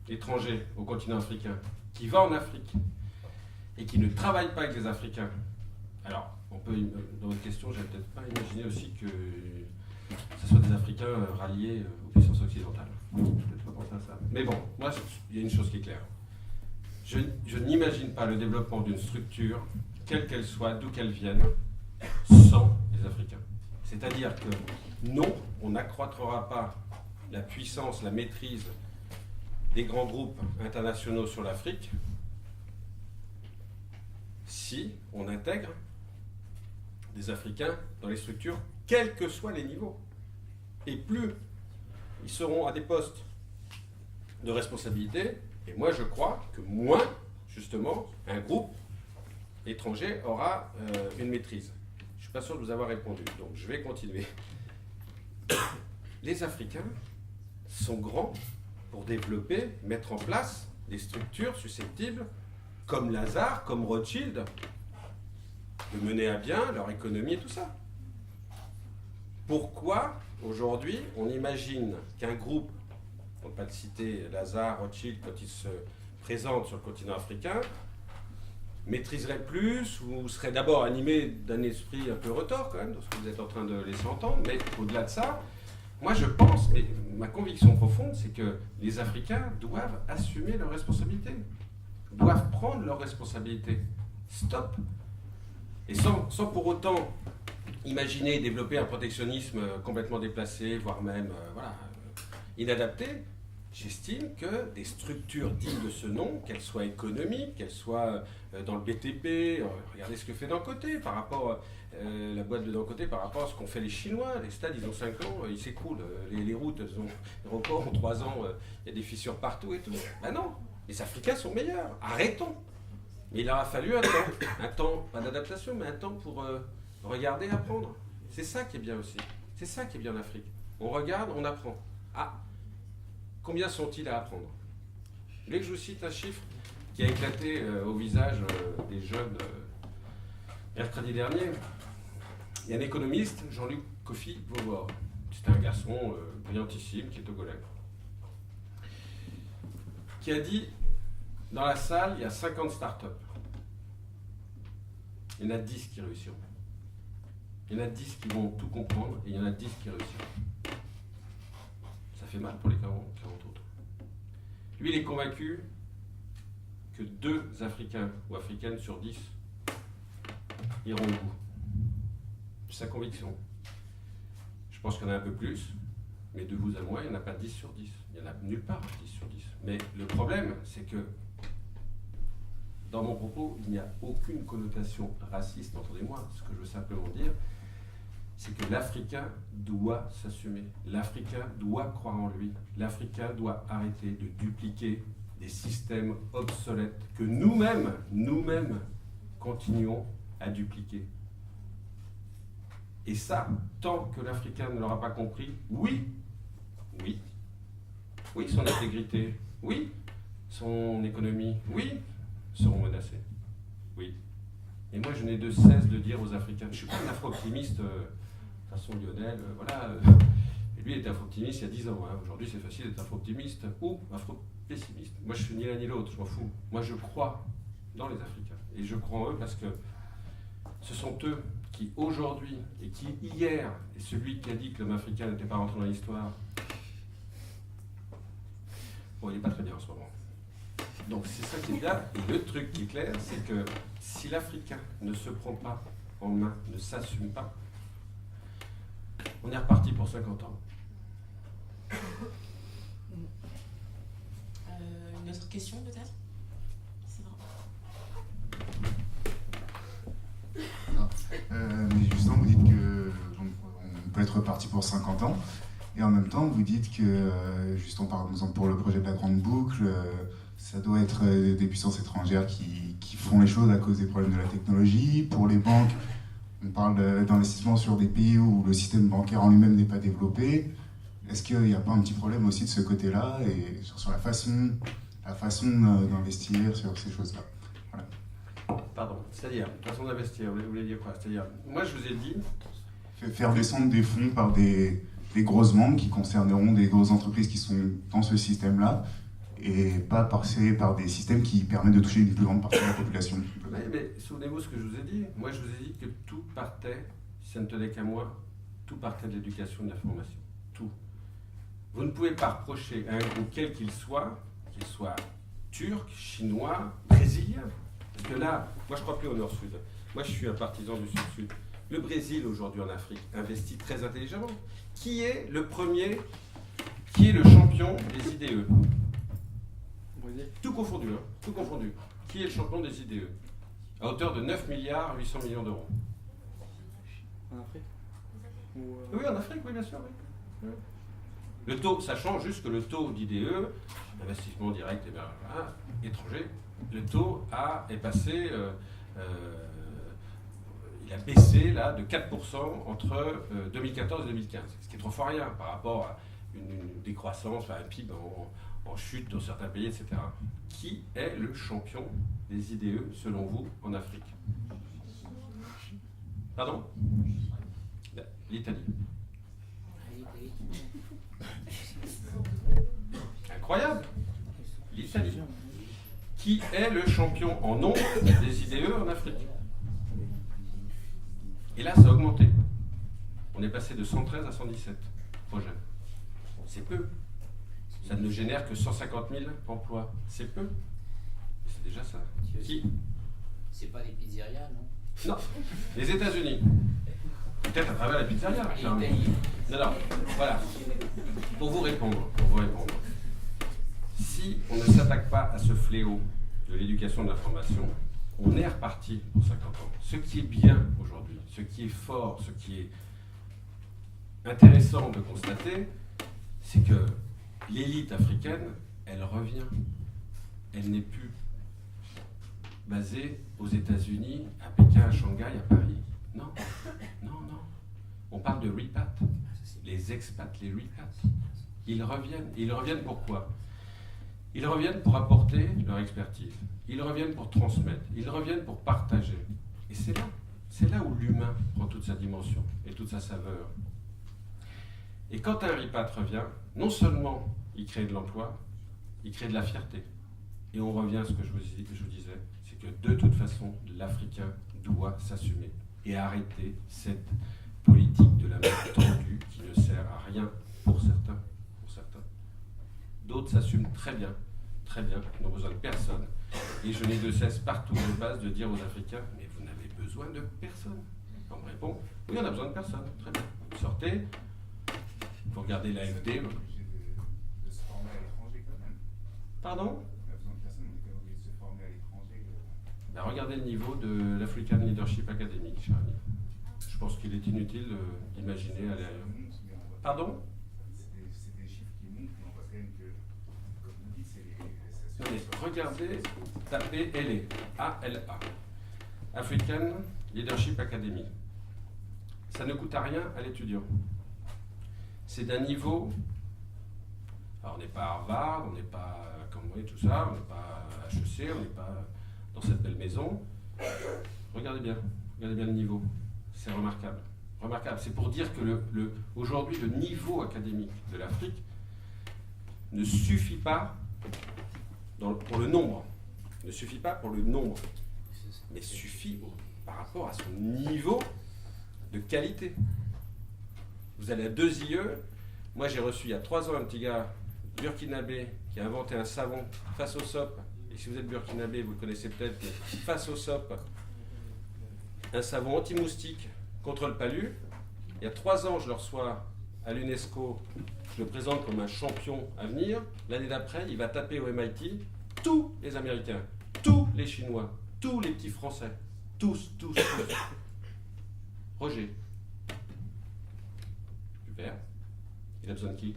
étranger au continent africain, qui va en Afrique et qui ne travaille pas avec les Africains. Alors, on peut, dans votre question, j'avais peut-être pas imaginé aussi que ce soit des Africains ralliés aux puissances occidentales. Je n'ai peut-être pas pensé à ça. Mais bon, moi, il y a une chose qui est claire. Je n'imagine pas le développement d'une structure, quelle qu'elle soit, d'où qu'elle vienne, sans les Africains. C'est-à-dire que non, on n'accroîtra pas la puissance, la maîtrise des grands groupes internationaux sur l'Afrique si on intègre des Africains dans les structures, quels que soient les niveaux. Et plus ils seront à des postes de responsabilité, et moi je crois que moins, justement, un groupe étranger aura une maîtrise. Je ne suis pas sûr de vous avoir répondu, donc je vais continuer. Les Africains sont grands pour développer, mettre en place des structures susceptibles, comme Lazare, comme Rothschild, de mener à bien leur économie et tout ça. Pourquoi, aujourd'hui, on imagine qu'un groupe, on ne peut pas le citer, Lazare, Rothschild, quand ils se présentent sur le continent africain, maîtriserait plus ou serait d'abord animé d'un esprit un peu retors, quand même, dans ce que vous êtes en train de laisser entendre, mais au-delà de ça, moi je pense, et ma conviction profonde, c'est que les Africains doivent assumer leurs responsabilités, doivent prendre leurs responsabilités. Stop. Et sans pour autant imaginer développer un protectionnisme complètement déplacé, voire même inadapté, j'estime que des structures dignes de ce nom, qu'elles soient économiques, qu'elles soient dans le BTP, regardez ce que fait Dangote par rapport la boîte de Dangote par rapport à ce qu'ont fait les Chinois. Les stades, ils ont 5 ans, ils s'écroulent. Les routes, les aéroports ont 3 ans, il y a des fissures partout et tout. Ben non, les Africains sont meilleurs. Arrêtons. Mais il aura fallu un temps, pas d'adaptation, mais un temps pour regarder et apprendre. C'est ça qui est bien aussi. C'est ça qui est bien en Afrique. On regarde, on apprend. Ah, combien sont-ils à apprendre? Vous voulez que je vous cite un chiffre qui a éclaté au visage des jeunes mercredi dernier? Il y a un économiste, Jean-Luc Kofi-Vovor. C'est un garçon brillantissime qui est togolais. Qui a dit, dans la salle, il y a 50 startups. Il y en a 10 qui réussiront. Il y en a 10 qui vont tout comprendre et il y en a 10 qui réussiront. Ça fait mal pour les 40 autres. Lui, il est convaincu que 2 Africains ou Africaines sur 10 iront au bout. C'est sa conviction. Je pense qu'il y en a un peu plus, mais de vous à moi, il n'y en a pas 10 sur 10. Il n'y en a nulle part 10 sur 10. Mais le problème, c'est que dans mon propos, il n'y a aucune connotation raciste, entendez-moi. Ce que je veux simplement dire, c'est que l'Africain doit s'assumer. L'Africain doit croire en lui. L'Africain doit arrêter de dupliquer des systèmes obsolètes que nous-mêmes, continuons à dupliquer. Et ça, tant que l'Africain ne l'aura pas compris, oui, son intégrité, oui, son économie, oui, seront menacés. Oui. Et moi, je n'ai de cesse de dire aux Africains, je ne suis pas un afro-optimiste, façon Lionel, voilà. Et lui, il était afro-optimiste il y a 10 ans. Hein. Aujourd'hui, c'est facile d'être afro-optimiste ou afro-pessimiste. Moi, je suis ni l'un ni l'autre, je m'en fous. Moi, je crois dans les Africains. Et je crois en eux parce que ce sont eux qui, aujourd'hui, et qui, hier, est celui qui a dit que l'homme africain n'était pas rentré dans l'histoire. Bon, il n'est pas très bien en ce moment. Donc, c'est ça qui est bien. Et le truc qui est clair, c'est que si l'Africain ne se prend pas en main, ne s'assume pas, on est reparti pour 50 ans. Une autre question peut-être? Mais justement, vous dites que donc, on peut être reparti pour 50 ans, et en même temps, vous dites que, justement par exemple pour le projet de la Grande Boucle, ça doit être des puissances étrangères qui font les choses à cause des problèmes de la technologie. Pour les banques, on parle d'investissement sur des pays où le système bancaire en lui-même n'est pas développé. Est-ce qu'il n'y a pas un petit problème aussi de ce côté-là, et sur la façon d'investir sur ces choses-là? Voilà. Pardon, c'est-à-dire, façon d'investir, vous voulez dire quoi? C'est-à-dire, moi je vous ai dit... Faire descendre des fonds par des grosses banques qui concerneront des grosses entreprises qui sont dans ce système-là, et pas passer par des systèmes qui permettent de toucher une plus grande partie de la population. Mais souvenez-vous ce que je vous ai dit. Moi je vous ai dit que tout partait, si ça ne tenait qu'à moi, tout partait de l'éducation et de la formation. Tout. Vous ne pouvez pas reprocher à un groupe quel qu'il soit turc, chinois, brésilien. Parce que là, moi je ne crois plus au nord-sud. Moi je suis un partisan du sud-sud. Le Brésil aujourd'hui en Afrique investit très intelligemment. Qui est le premier, qui est le champion des IDE? Tout confondu, hein, tout confondu. Qui est le champion des IDE? À hauteur de 9 milliards 800 millions d'euros. En Afrique Oui, en Afrique, oui, bien sûr. Oui. Le taux, sachant juste que le taux d'IDE, investissement direct étranger, le taux est passé, il a baissé là de 4% entre 2014 et 2015, ce qui est trop fort rien par rapport à une décroissance, enfin, un PIB en chute dans certains pays, etc. Qui est le champion des IDE, selon vous, en Afrique? Pardon? L'Italie. Incroyable! L'Italie. Qui est le champion en nombre des IDE en Afrique? Et là, ça a augmenté. On est passé de 113 à 117 projets. C'est peu. Ça ne génère que 150 000 emplois. C'est peu. C'est déjà ça. Qui? C'est pas les pizzerias, non? Non. Les États-Unis. Peut-être à travers la pizzeria. Non, voilà. Pour vous répondre. Si on ne s'attaque pas à ce fléau de l'éducation et de la formation, on est reparti pour 50 ans. Ce qui est bien aujourd'hui, ce qui est fort, ce qui est intéressant de constater, c'est que l'élite africaine, elle revient. Elle n'est plus basée aux États-Unis, à Pékin, à Shanghai, à Paris. Non. On parle de repat. Les expats, les repat. Ils reviennent. Et ils reviennent pourquoi? Ils reviennent pour apporter leur expertise. Ils reviennent pour transmettre. Ils reviennent pour partager. Et c'est là où l'humain prend toute sa dimension et toute sa saveur. Et quand un repat revient, non seulement il crée de l'emploi, il crée de la fierté. Et on revient à ce que je vous disais, c'est que de toute façon, l'Africain doit s'assumer et arrêter cette politique de la main tendue qui ne sert à rien pour certains. D'autres s'assument très bien, n'ont besoin de personne. Et je n'ai de cesse partout où je passe de dire aux Africains, mais vous n'avez besoin de personne. On me répond, oui, on a besoin de personne. Très bien. Vous sortez, vous regardez l'AFD. De se former à l'étranger quand même. Pardon? On a besoin de personne, on est quand même obligé de se former à l'étranger. Ben, regardez le niveau de l'African Leadership Academy, cher ami. Je pense qu'il est inutile d'imaginer aller ailleurs. Pardon? C'est des chiffres qui montent, mais on voit quand même que, comme vous dites, c'est Non, mais regardez, tapez LA, ALA, African Leadership Academy. ça ne coûte à rien à l'étudiant. C'est d'un niveau... Alors on n'est pas à Harvard, on n'est pas à Cambridge, tout ça, on n'est pas à HEC, on n'est pas dans cette belle maison. Regardez bien le niveau. C'est remarquable. Remarquable. C'est pour dire que aujourd'hui, le niveau académique de l'Afrique ne suffit pas pour le nombre. Ne suffit pas pour le nombre. Mais suffit par rapport à son niveau de qualité. Vous allez à 2 IE. Moi, j'ai reçu il y a 3 ans un petit gars burkinabé qui a inventé un savon face au SOP. Et si vous êtes burkinabé, vous le connaissez peut-être, mais face au SOP, un savon anti-moustique contre le palu. Il y a 3 ans, je le reçois à l'UNESCO. Je le présente comme un champion à venir. L'année d'après, il va taper au MIT tous les Américains, tous les Chinois, tous les petits Français. Tous. Roger. Super. Il a besoin de qui?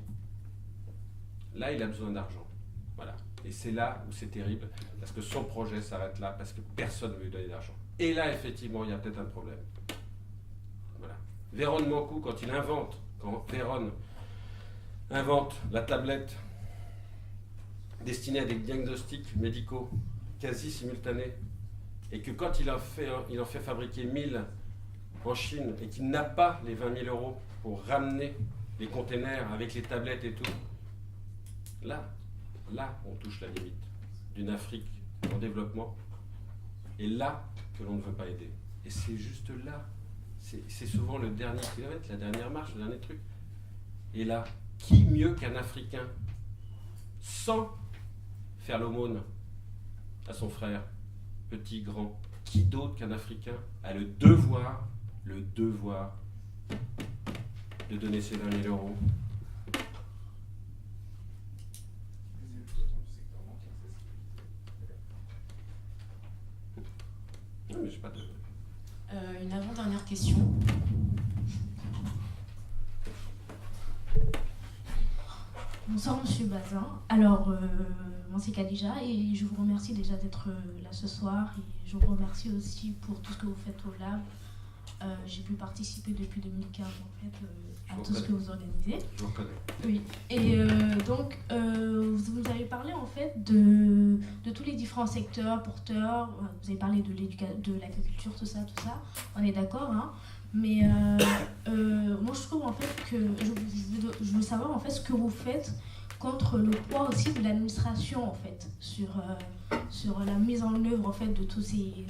Là, il a besoin d'argent. Voilà. Et c'est là où c'est terrible, parce que son projet s'arrête là, parce que personne ne veut lui donner d'argent. Et là, effectivement, il y a peut-être un problème. Voilà. Véron Mancou, quand Véron invente la tablette destinée à des diagnostics médicaux quasi simultanés, et que quand il en fait fabriquer 1000 en Chine, et qu'il n'a pas les 20 000 euros pour ramener les containers avec les tablettes et tout, là, on touche la limite d'une Afrique en développement, et là que l'on ne veut pas aider. Et c'est juste là, c'est souvent le dernier kilomètre, la dernière marche, le dernier truc. Et là, qui mieux qu'un Africain, sans faire l'aumône à son frère, petit, grand, qui d'autre qu'un Africain a le devoir de donner ses 20 000 euros? Non, mais j'ai pas de... Une avant-dernière question. Bonsoir Monsieur Bazin. Alors, moi c'est Khadija et je vous remercie déjà d'être là ce soir et je vous remercie aussi pour tout ce que vous faites au Lab. J'ai pu participer depuis 2015 en fait à tout ce que vous organisez. Je vous reconnais. Oui. Et donc, vous nous avez parlé en fait de tous les différents secteurs porteurs. Vous avez parlé de l'agriculture, tout ça. On est d'accord, hein. Mais moi je trouve en fait que je veux savoir en fait ce que vous faites contre le poids aussi de l'administration en fait sur la mise en œuvre en fait de tous ces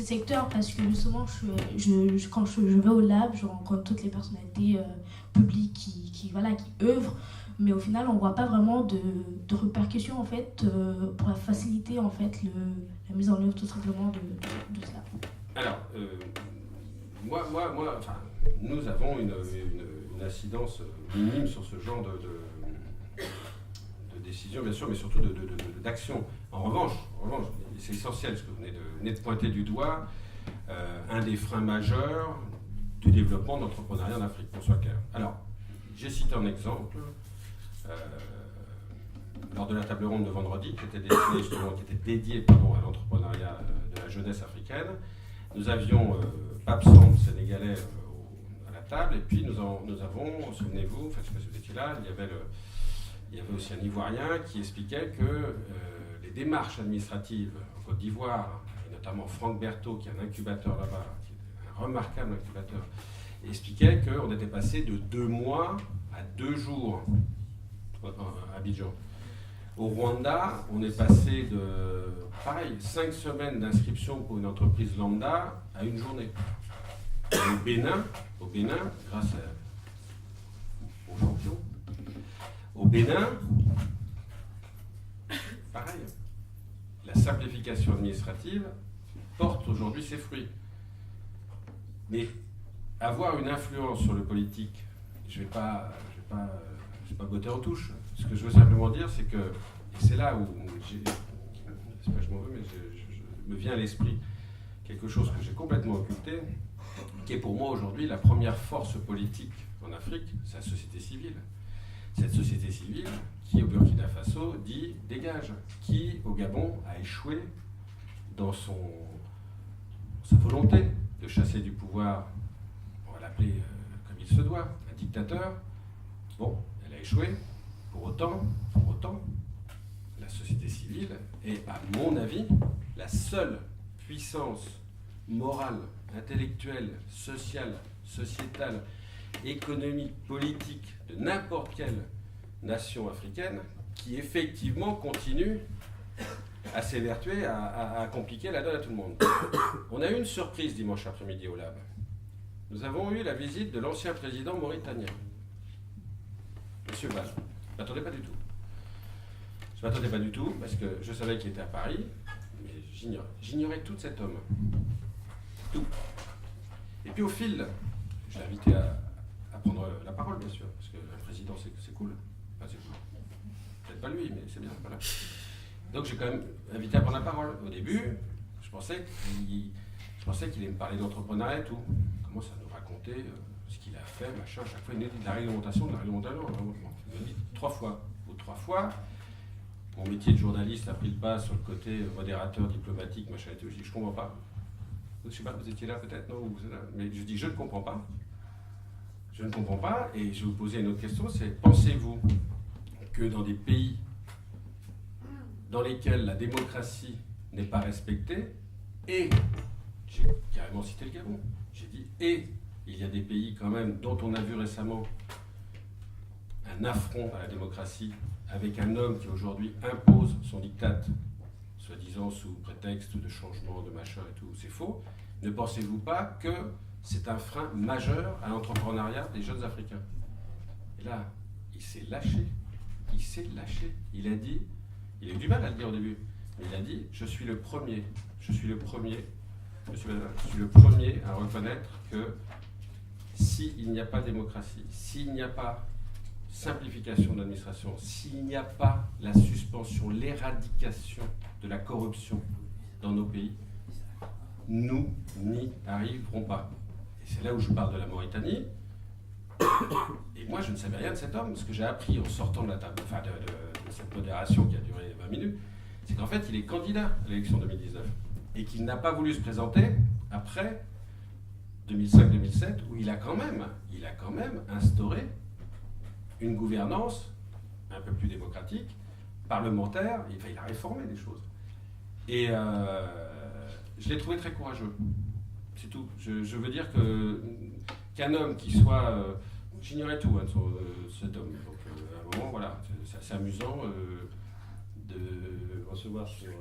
secteurs, parce que justement quand je vais au lab, je rencontre toutes les personnalités publiques qui œuvrent, mais au final on voit pas vraiment de répercussions en fait pour faciliter en fait la mise en œuvre tout simplement de cela. Alors enfin, nous avons une incidence minime sur ce genre de décision, bien sûr, mais surtout d'action. En revanche, c'est essentiel ce que vous venez de pointer du doigt, un des freins majeurs du développement de l'entrepreneuriat en Afrique, qu'on soit clair. Alors, j'ai cité un exemple lors de la table ronde de vendredi, qui était dédiée à l'entrepreneuriat de la jeunesse africaine. Nous avions Pape Samb, sénégalais, à la table, et puis nous avons, souvenez-vous, enfin, je ne sais pas si vous étiez là, il y avait aussi un Ivoirien qui expliquait que les démarches administratives en Côte d'Ivoire, et notamment Franck Berthaud, qui est un incubateur là-bas, qui est un remarquable incubateur, expliquait qu'on était passé de 2 mois à 2 jours à Abidjan. Au Rwanda, on est passé de, 5 semaines d'inscription pour une entreprise lambda à 1 journée. Et au Bénin, grâce aux champions, au Bénin, pareil, la simplification administrative porte aujourd'hui ses fruits. Mais avoir une influence sur le politique, je vais pas botter en touche. Ce que je veux simplement dire, c'est que, et c'est là où c'est pas que je m'en veux, mais je me vient à l'esprit quelque chose que j'ai complètement occulté, qui est pour moi aujourd'hui la première force politique en Afrique, c'est la société civile. Cette société civile qui, au Burkina Faso, dit « dégage », qui, au Gabon, a échoué dans sa volonté de chasser du pouvoir l'appeler comme il se doit, un dictateur. Bon, elle a échoué. Pour autant, la société civile est, à mon avis, la seule puissance morale, intellectuelle, sociale, sociétale, économique, politique de n'importe quelle nation africaine qui effectivement continue à s'évertuer, à compliquer la donne à tout le monde. On a eu une surprise dimanche après-midi au Lab. Nous avons eu la visite de l'ancien président mauritanien, M. Val. Je ne m'attendais pas du tout. Je ne m'attendais pas du tout parce que je savais qu'il était à Paris, mais j'ignorais tout de cet homme. Tout. Et puis au fil, je l'ai invité à prendre la parole, bien sûr, parce que le président, c'est cool. Enfin, c'est cool. Peut-être pas lui, mais c'est bien. Voilà. Donc j'ai quand même invité à prendre la parole. Au début, je pensais qu'il allait me parler d'entrepreneuriat et tout. Comment ça nous raconter ce qu'il a fait, machin. À chaque fois, il nous dit de la réglementation. Il me dit 3 fois. Ou 3 fois, mon métier de journaliste a pris le pas sur le côté modérateur, diplomatique, machin et tout. Je dis, je comprends pas. Je sais pas, vous étiez là peut-être, non, vous êtes là. Mais je dis, je ne comprends pas. Je ne comprends pas. Et je vais vous poser une autre question, c'est pensez-vous que dans des pays dans lesquels la démocratie n'est pas respectée, et j'ai carrément cité le Gabon, j'ai dit et il y a des pays quand même dont on a vu récemment un affront à la démocratie avec un homme qui aujourd'hui impose son diktat, soi-disant sous prétexte de changement, de machin et tout, c'est faux. Ne pensez-vous pas que c'est un frein majeur à l'entrepreneuriat des jeunes Africains? Et là, il s'est lâché. Il a dit, il a eu du mal à le dire au début, mais il a dit, je suis le premier à reconnaître que s'il n'y a pas de démocratie, s'il n'y a pas simplification de l'administration, s'il n'y a pas la suspension, l'éradication de la corruption dans nos pays, nous n'y arriverons pas. Et c'est là où je parle de la Mauritanie. Et moi, je ne savais rien de cet homme. Ce que j'ai appris en sortant de la table, enfin de cette modération qui a duré 20 minutes, c'est qu'en fait, il est candidat à l'élection 2019 et qu'il n'a pas voulu se présenter après 2005-2007, où il a quand même instauré une gouvernance un peu plus démocratique, parlementaire. Enfin, il a réformé des choses. Et je l'ai trouvé très courageux. C'est tout. Je veux dire qu'un homme qui soit... j'ignorais tout hein, sur cet homme. Donc à un moment, voilà, c'est assez amusant de recevoir sur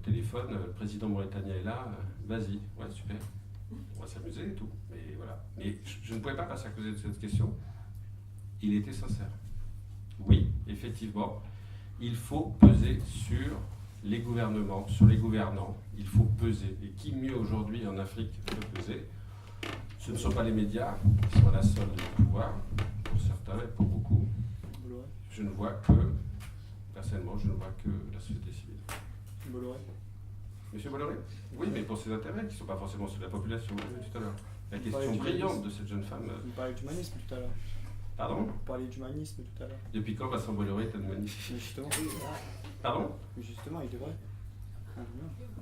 téléphone, le président mauritanien est là, vas-y, ouais, super, on va s'amuser et tout. Mais voilà. Mais je ne pouvais pas passer à cause de cette question. Il était sincère. Oui, effectivement, il faut peser sur les gouvernements, sur les gouvernants. Il faut peser. Et qui mieux aujourd'hui en Afrique peut peser? Ce ne sont pas les médias qui sont à la solde du pouvoir, pour certains et pour beaucoup. Je ne vois que, personnellement, la société civile. Bolloré. Monsieur Bolloré? Oui, mais pour ses intérêts, qui ne sont pas forcément ceux de la population, tout à l'heure. La question brillante de cette jeune femme. Vous parlez d'humanisme tout à l'heure. Pardon? Vous parlez d'humanisme tout à l'heure. Depuis quand Vincent Bolloré est un humaniste? Justement. Pardon? Justement, il devrait.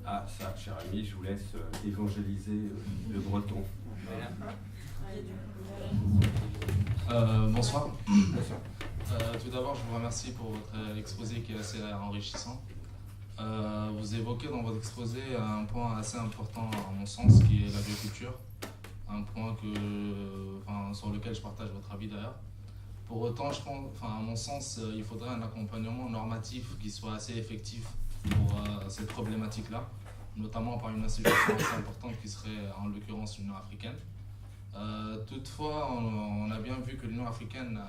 Ah, ça, cher ami, je vous laisse évangéliser le breton. Bonsoir. Tout d'abord, je vous remercie pour votre exposé qui est assez enrichissant. Vous évoquez dans votre exposé un point assez important à mon sens, qui est l'agriculture. Un point sur lequel je partage votre avis d'ailleurs. Pour autant, je pense, à mon sens, il faudrait un accompagnement normatif qui soit assez effectif pour cette problématique-là, notamment par une institution assez importante qui serait en l'occurrence l'Union africaine. Toutefois, on a bien vu que l'Union africaine,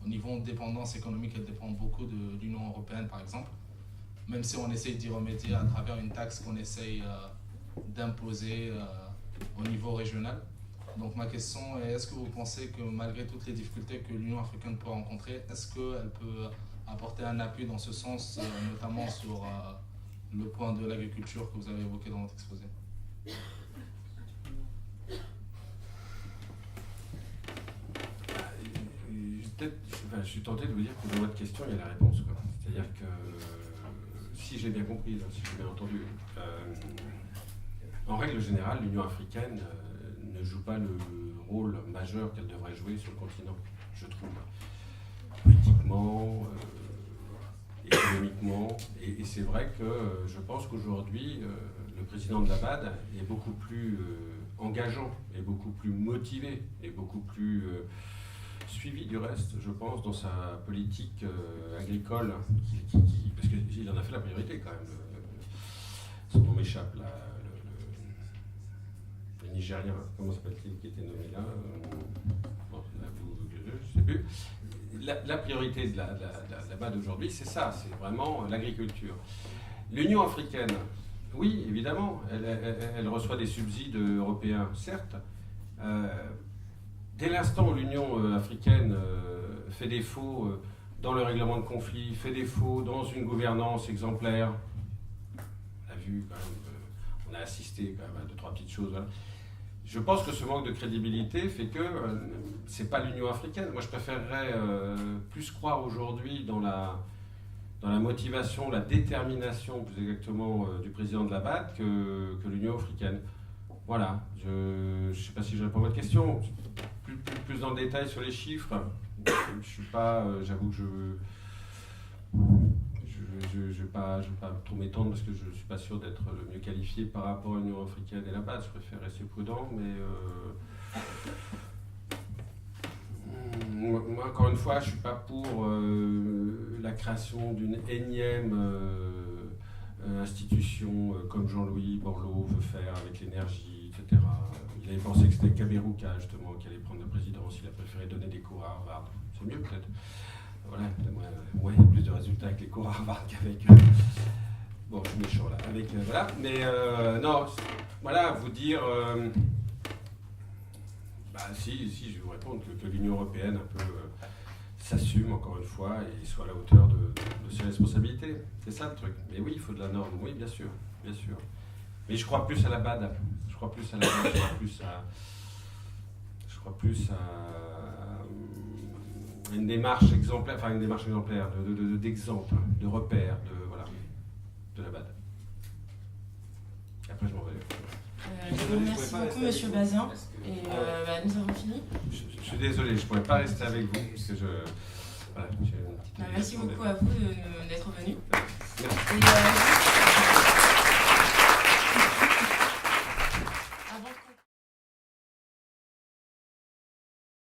au niveau de dépendance économique, elle dépend beaucoup de l'Union européenne par exemple, même si on essaye d'y remédier à travers une taxe qu'on essaye d'imposer au niveau régional. Donc ma question est, est-ce que vous pensez que malgré toutes les difficultés que l'Union africaine peut rencontrer, est-ce qu'elle peut apporter un appui dans ce sens, notamment sur le point de l'agriculture que vous avez évoqué dans votre exposé? Je suis tenté de vous dire que dans votre question, il y a la réponse. C'est-à-dire que, si j'ai bien compris, si j'ai bien entendu, en règle générale, l'Union africaine ne joue pas le rôle majeur qu'elle devrait jouer sur le continent, je trouve. Politiquement, économiquement. Et c'est vrai que je pense qu'aujourd'hui, le président de la BAD est beaucoup plus engageant, est beaucoup plus motivé, est beaucoup plus suivi du reste, je pense, dans sa politique agricole, parce qu'il en a fait la priorité quand même. Son nom m'échappe là. Le Nigérien, comment s'appelle-t-il, qui était nommé là je ne sais plus. La priorité de la BAD aujourd'hui, c'est ça, c'est vraiment l'agriculture. L'Union africaine, oui, évidemment, elle reçoit des subsides européens, certes. Dès l'instant où l'Union africaine fait défaut dans le règlement de conflit, fait défaut dans une gouvernance exemplaire, on a vu quand même, on a assisté quand même à 2-3 petites choses. Voilà. Je pense que ce manque de crédibilité fait que c'est pas l'Union africaine. Moi, je préférerais plus croire aujourd'hui dans la motivation, la détermination, plus exactement, du président de la BAD que l'Union africaine. Voilà. Je ne sais pas si je réponds à votre question. Plus dans le détail sur les chiffres, je suis pas. J'avoue que je ne vais pas trop m'étendre parce que je ne suis pas sûr d'être le mieux qualifié par rapport à l'Union africaine et la BAD. Je préfère rester prudent, mais moi, encore une fois, je ne suis pas pour la création d'une énième institution comme Jean-Louis Borloo veut faire avec l'énergie, etc. Il avait pensé que c'était Kaberuka, justement, qui allait prendre la présidence. Il a préféré donner des cours à Harvard. C'est mieux, peut-être. Voilà, il y a plus de résultats avec les cours à Harvard qu'avec... bon, je suis méchant, là. Voilà, mais non, voilà, vous dire... si, je vais vous répondre que l'Union européenne un peu s'assume, encore une fois, et soit à la hauteur de ses responsabilités. C'est ça, le truc. Mais oui, il faut de la norme. Oui, bien sûr, bien sûr. Mais je crois plus à la BAD. Je crois plus à une démarche exemplaire, d'exemple, de repère, de la BAD. Après, je m'en vais. Je vous remercie beaucoup, Monsieur Bazin. Et nous avons fini. Je suis désolé, je ne pourrais pas rester avec vous, parce que voilà, j'ai une petite... Merci beaucoup à vous d'être venu. Merci.